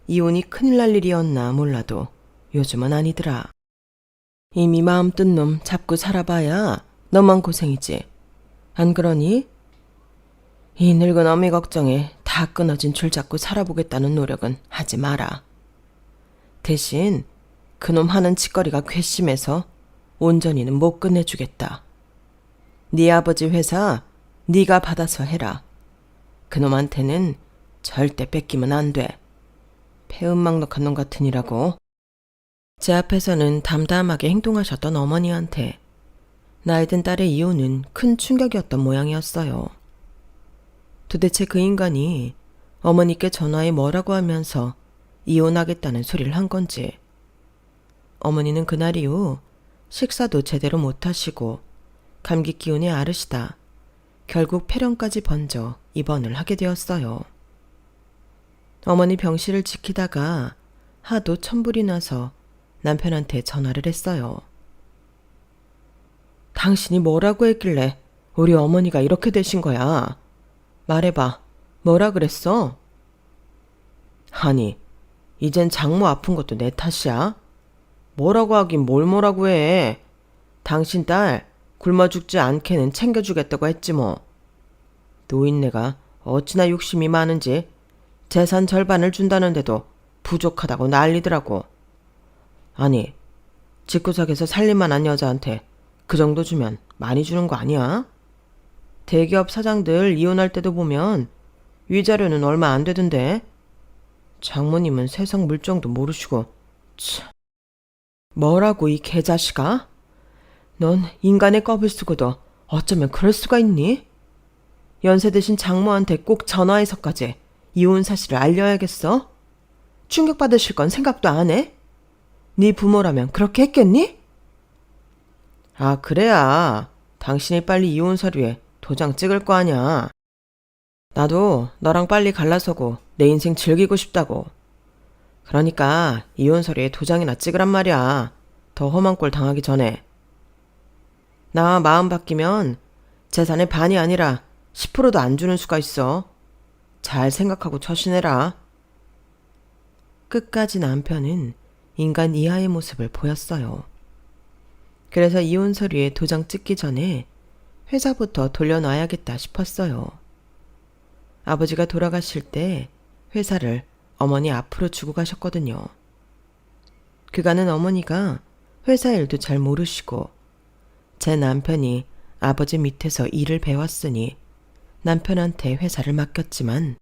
이혼이 큰일 날 일이었나 몰라도 요즘은 아니더라. 이미 마음 뜬 놈 잡고 살아봐야 너만 고생이지. 안 그러니? 이 늙은 어미 걱정에 다 끊어진 줄 잡고 살아보겠다는 노력은 하지 마라. 대신 그놈 하는 짓거리가 괘씸해서 온전히는 못 끝내주겠다. 네 아버지 회사 네가 받아서 해라. 그놈한테는 절대 뺏기면 안 돼. 폐은막락한 놈 같으니라고. 제 앞에서는 담담하게 행동하셨던 어머니한테 나이 든 딸의 이혼은 큰 충격이었던 모양이었어요. 도대체 그 인간이 어머니께 전화해 뭐라고 하면서 이혼하겠다는 소리를 한 건지. 어머니는 그날 이후 식사도 제대로 못하시고 감기 기운에 앓으시다 결국 폐렴까지 번져 입원을 하게 되었어요. 어머니 병실을 지키다가 하도 천불이 나서 남편한테 전화를 했어요. 당신이 뭐라고 했길래 우리 어머니가 이렇게 되신 거야? 말해봐. 뭐라 그랬어? 아니, 이젠 장모 아픈 것도 내 탓이야? 뭐라고 하긴 뭘 뭐라고 해. 당신 딸 굶어 죽지 않게는 챙겨주겠다고 했지 뭐. 노인네가 어찌나 욕심이 많은지 재산 절반을 준다는데도 부족하다고 난리더라고. 아니, 집구석에서 살림만 한 여자한테 그 정도 주면 많이 주는 거 아니야? 대기업 사장들 이혼할 때도 보면 위자료는 얼마 안 되던데. 장모님은 세상 물정도 모르시고. 참. 뭐라고 이 개자식아? 넌 인간의 껍을 쓰고도 어쩌면 그럴 수가 있니? 연세 드신 장모한테 꼭 전화해서까지 이혼 사실을 알려야겠어? 충격받으실 건 생각도 안 해? 네 부모라면 그렇게 했겠니? 아, 그래야 당신이 빨리 이혼 서류에 도장 찍을 거 아냐. 나도 너랑 빨리 갈라서고 내 인생 즐기고 싶다고. 그러니까 이혼 서류에 도장이나 찍으란 말이야. 더 험한 꼴 당하기 전에. 나 마음 바뀌면 재산의 반이 아니라 10%도 안 주는 수가 있어. 잘 생각하고 처신해라. 끝까지 남편은 인간 이하의 모습을 보였어요. 그래서 이혼 서류에 도장 찍기 전에 회사부터 돌려놔야겠다 싶었어요. 아버지가 돌아가실 때 회사를 어머니 앞으로 주고 가셨거든요. 그간은 어머니가 회사 일도 잘 모르시고 제 남편이 아버지 밑에서 일을 배웠으니 남편한테 회사를 맡겼지만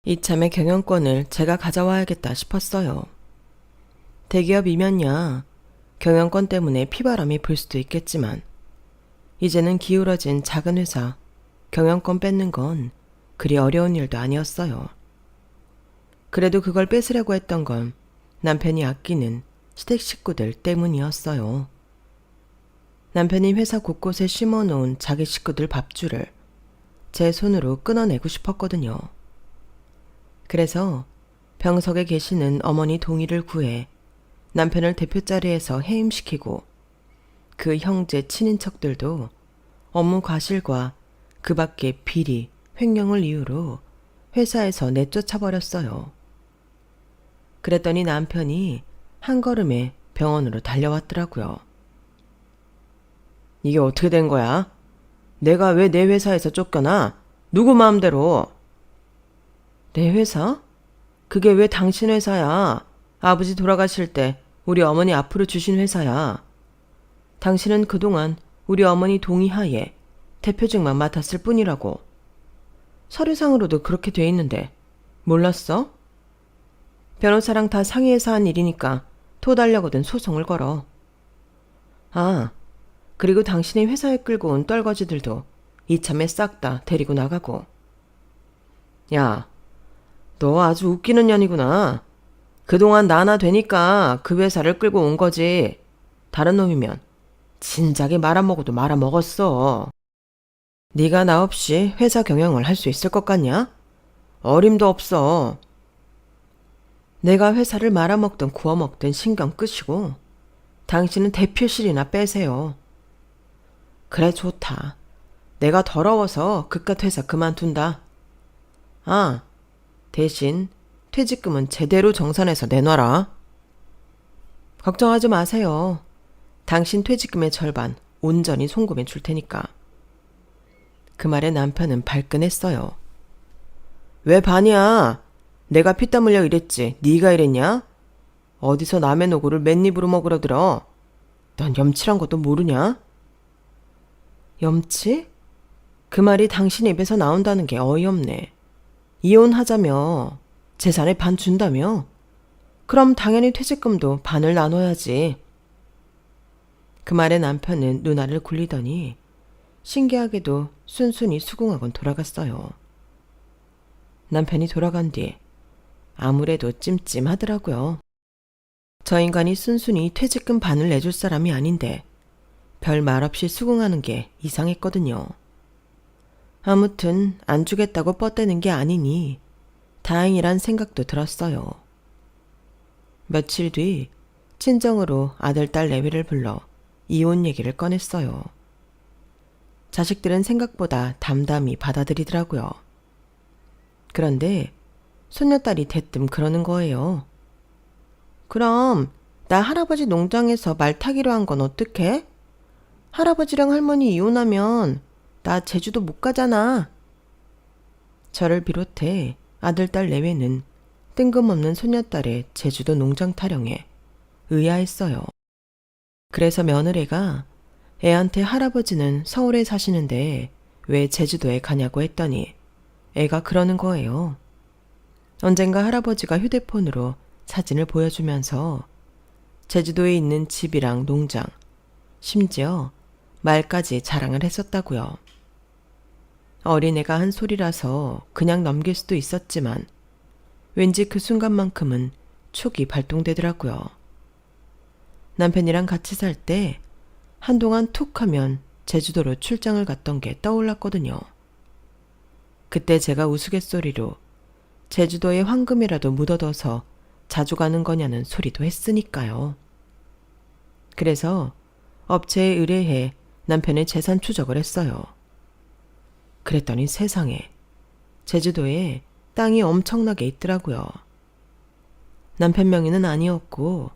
이참에 경영권을 제가 가져와야겠다 싶었어요. 대기업이면야 경영권 때문에 피바람이 불 수도 있겠지만 이제는 기울어진 작은 회사 경영권 뺏는 건 그리 어려운 일도 아니었어요. 그래도 그걸 뺏으려고 했던 건 남편이 아끼는 시댁 식구들 때문이었어요. 남편이 회사 곳곳에 심어놓은 자기 식구들 밥줄을 제 손으로 끊어내고 싶었거든요. 그래서 병석에 계시는 어머니 동의를 구해 남편을 대표 자리에서 해임시키고 그 형제 친인척들도 업무 과실과 그 밖의 비리, 횡령을 이유로 회사에서 내쫓아버렸어요. 그랬더니 남편이 한 걸음에 병원으로 달려왔더라고요. 이게 어떻게 된 거야? 내가 왜 내 회사에서 쫓겨나? 누구 마음대로? 내 회사? 그게 왜 당신 회사야? 아버지 돌아가실 때 우리 어머니 앞으로 주신 회사야. 당신은 그동안 우리 어머니 동의하에 대표직만 맡았을 뿐이라고. 서류상으로도 그렇게 돼 있는데 몰랐어? 변호사랑 다 상의해서 한 일이니까 토달려거든 소송을 걸어. 아, 그리고 당신이 회사에 끌고 온 떨거지들도 이참에 싹 다 데리고 나가고. 야, 너 아주 웃기는 년이구나. 그동안 나나 되니까 그 회사를 끌고 온 거지. 다른 놈이면 진작에 말아먹어도 말아먹었어. 네가 나 없이 회사 경영을 할 수 있을 것 같냐? 어림도 없어. 내가 회사를 말아먹든 구워먹든 신경 끄시고 당신은 대표실이나 빼세요. 그래, 좋다. 내가 더러워서 그깟 회사 그만둔다. 아, 대신 퇴직금은 제대로 정산해서 내놔라. 걱정하지 마세요. 당신 퇴직금의 절반 온전히 송금해 줄 테니까. 그 말에 남편은 발끈했어요. 왜 반이야? 내가 피땀 흘려 일했지 네가 이랬냐? 어디서 남의 노고를 맨입으로 먹으러 들어? 넌 염치란 것도 모르냐? 염치? 그 말이 당신 입에서 나온다는 게 어이없네. 이혼하자며 재산의 반 준다며? 그럼 당연히 퇴직금도 반을 나눠야지. 그 말에 남편은 눈알을 굴리더니 신기하게도 순순히 수긍하곤 돌아갔어요. 남편이 돌아간 뒤 아무래도 찜찜하더라고요. 저 인간이 순순히 퇴직금 반을 내줄 사람이 아닌데 별 말 없이 수긍하는 게 이상했거든요. 아무튼 안 주겠다고 뻗대는 게 아니니 다행이란 생각도 들었어요. 며칠 뒤 친정으로 아들, 딸 4명을 불러 이혼 얘기를 꺼냈어요. 자식들은 생각보다 담담히 받아들이더라고요. 그런데 손녀딸이 대뜸 그러는 거예요. 그럼 나 할아버지 농장에서 말 타기로 한 건 어떡해? 할아버지랑 할머니 이혼하면 나 제주도 못 가잖아. 저를 비롯해 아들, 딸 4명은 뜬금없는 손녀딸의 제주도 농장 타령에 의아했어요. 그래서 며느리가 애한테 할아버지는 서울에 사시는데 왜 제주도에 가냐고 했더니 애가 그러는 거예요. 언젠가 할아버지가 휴대폰으로 사진을 보여주면서 제주도에 있는 집이랑 농장, 심지어 말까지 자랑을 했었다고요. 어린애가 한 소리라서 그냥 넘길 수도 있었지만 왠지 그 순간만큼은 촉이 발동되더라고요. 남편이랑 같이 살 때 한동안 툭 하면 제주도로 출장을 갔던 게 떠올랐거든요. 그때 제가 우스갯소리로 제주도에 황금이라도 묻어둬서 자주 가는 거냐는 소리도 했으니까요. 그래서 업체에 의뢰해 남편의 재산 추적을 했어요. 그랬더니 세상에 제주도에 땅이 엄청나게 있더라고요. 남편 명의는 아니었고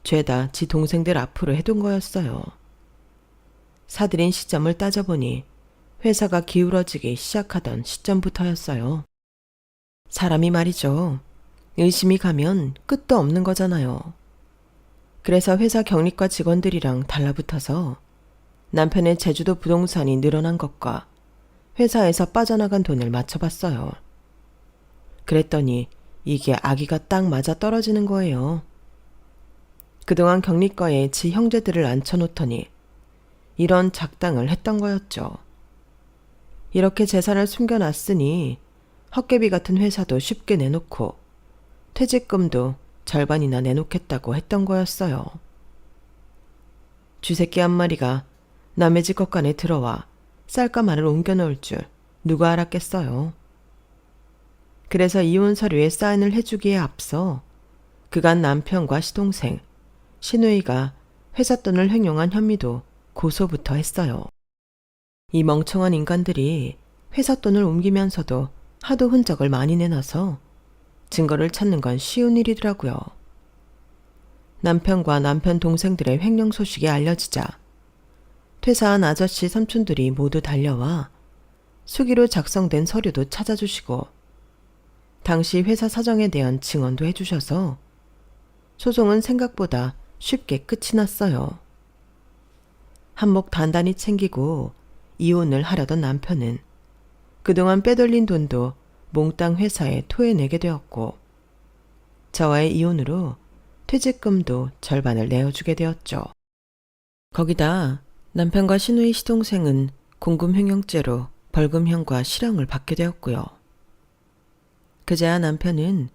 죄다 지 동생들 앞으로 해둔 거였어요. 사들인 시점을 따져보니 회사가 기울어지기 시작하던 시점부터였어요. 사람이 말이죠. 의심이 가면 끝도 없는 거잖아요. 그래서 회사 경리과 직원들이랑 달라붙어서 남편의 제주도 부동산이 늘어난 것과 회사에서 빠져나간 돈을 맞춰봤어요. 그랬더니 이게 아기가 딱 맞아 떨어지는 거예요. 그동안 경리과에 지 형제들을 앉혀놓더니 이런 작당을 했던 거였죠. 이렇게 재산을 숨겨놨으니 헛개비 같은 회사도 쉽게 내놓고 퇴직금도 절반이나 내놓겠다고 했던 거였어요. 쥐새끼 한 마리가 남의 집 겉간에 들어와 쌀과 말을 옮겨놓을 줄 누가 알았겠어요. 그래서 이혼 서류에 사인을 해주기에 앞서 그간 남편과 시동생, 시누이가 회사 돈을 횡령한 혐의도 고소부터 했어요. 이 멍청한 인간들이 회사 돈을 옮기면서도 하도 흔적을 많이 내놔서 증거를 찾는 건 쉬운 일이더라고요. 남편과 남편 동생들의 횡령 소식이 알려지자 퇴사한 아저씨 삼촌들이 모두 달려와 수기로 작성된 서류도 찾아주시고 당시 회사 사정에 대한 증언도 해주셔서 소송은 생각보다 쉽게 끝이 났어요. 한몫 단단히 챙기고 이혼을 하려던 남편은 그동안 빼돌린 돈도 몽땅 회사에 토해내게 되었고 저와의 이혼으로 퇴직금도 절반을 내어주게 되었죠. 거기다 남편과 시누이 시동생은 공금횡령죄로 벌금형과 실형을 받게 되었고요. 그제야 남편은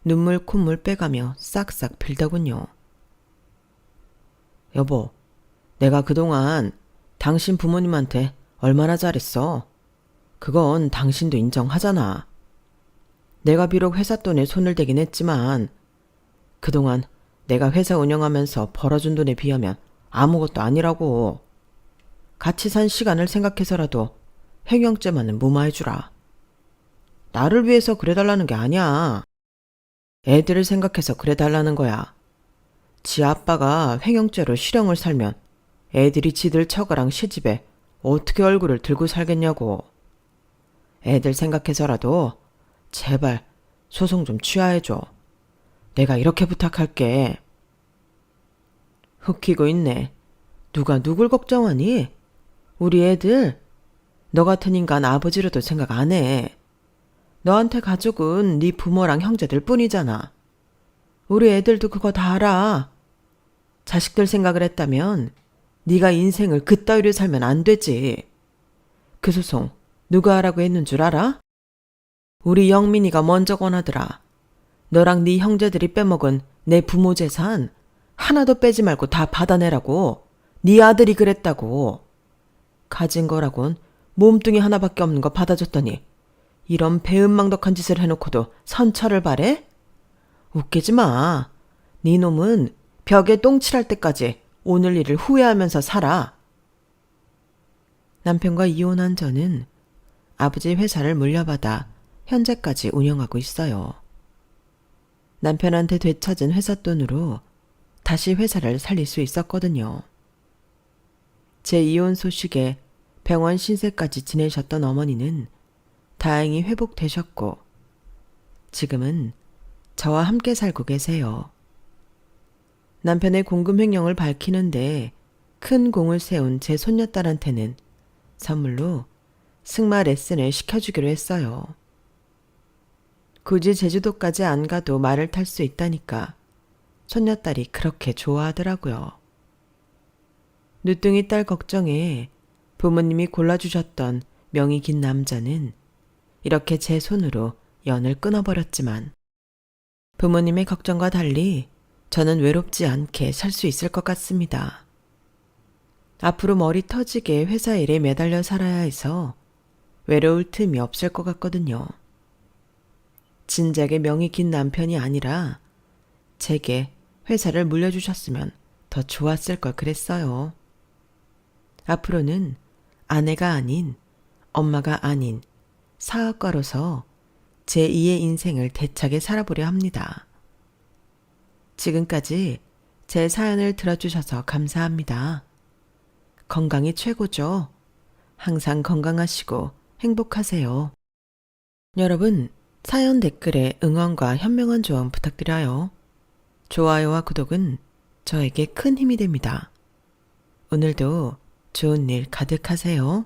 눈물 콧물 빼가며 싹싹 빌더군요. 여보, 내가 그동안 당신 부모님한테 얼마나 잘했어. 그건 당신도 인정하잖아. 내가 비록 회사 돈에 손을 대긴 했지만 그동안 내가 회사 운영하면서 벌어준 돈에 비하면 아무것도 아니라고. 같이 산 시간을 생각해서라도 횡령죄만은 무마해주라. 나를 위해서 그래달라는 게 아니야. 애들을 생각해서 그래 달라는 거야. 지 아빠가 횡령죄로 실형을 살면 애들이 지들 처가랑 시집에 어떻게 얼굴을 들고 살겠냐고. 애들 생각해서라도 제발 소송 좀 취하해줘. 내가 이렇게 부탁할게. 흑히고 있네. 누가 누굴 걱정하니? 우리 애들 너 같은 인간 아버지로도 생각 안 해. 너한테 가족은 네 부모랑 형제들 뿐이잖아. 우리 애들도 그거 다 알아. 자식들 생각을 했다면 네가 인생을 그따위로 살면 안 되지. 그 소송 누가 하라고 했는 줄 알아? 우리 영민이가 먼저 권하더라. 너랑 네 형제들이 빼먹은 내 부모 재산 하나도 빼지 말고 다 받아내라고. 네 아들이 그랬다고. 가진 거라곤 몸뚱이 하나밖에 없는 거 받아줬더니 이런 배은망덕한 짓을 해놓고도 선처를 바래? 웃기지 마. 네 놈은 벽에 똥칠할 때까지 오늘 일을 후회하면서 살아. 남편과 이혼한 저는 아버지 회사를 물려받아 현재까지 운영하고 있어요. 남편한테 되찾은 회사 돈으로 다시 회사를 살릴 수 있었거든요. 제 이혼 소식에 병원 신세까지 지내셨던 어머니는 다행히 회복되셨고 지금은 저와 함께 살고 계세요. 남편의 공금 횡령을 밝히는데 큰 공을 세운 제 손녀딸한테는 선물로 승마 레슨을 시켜주기로 했어요. 굳이 제주도까지 안 가도 말을 탈 수 있다니까 손녀딸이 그렇게 좋아하더라고요. 늦둥이 딸 걱정에 부모님이 골라주셨던 명이 긴 남자는 이렇게 제 손으로 연을 끊어버렸지만 부모님의 걱정과 달리 저는 외롭지 않게 살 수 있을 것 같습니다. 앞으로 머리 터지게 회사 일에 매달려 살아야 해서 외로울 틈이 없을 것 같거든요. 진작에 명이 긴 남편이 아니라 제게 회사를 물려주셨으면 더 좋았을 걸 그랬어요. 앞으로는 아내가 아닌 엄마가 아닌 사업가로서 제2의 인생을 대차게 살아보려 합니다. 지금까지 제 사연을 들어주셔서 감사합니다. 건강이 최고죠. 항상 건강하시고 행복하세요. 여러분, 사연 댓글에 응원과 현명한 조언 부탁드려요. 좋아요와 구독은 저에게 큰 힘이 됩니다. 오늘도 좋은 일 가득하세요.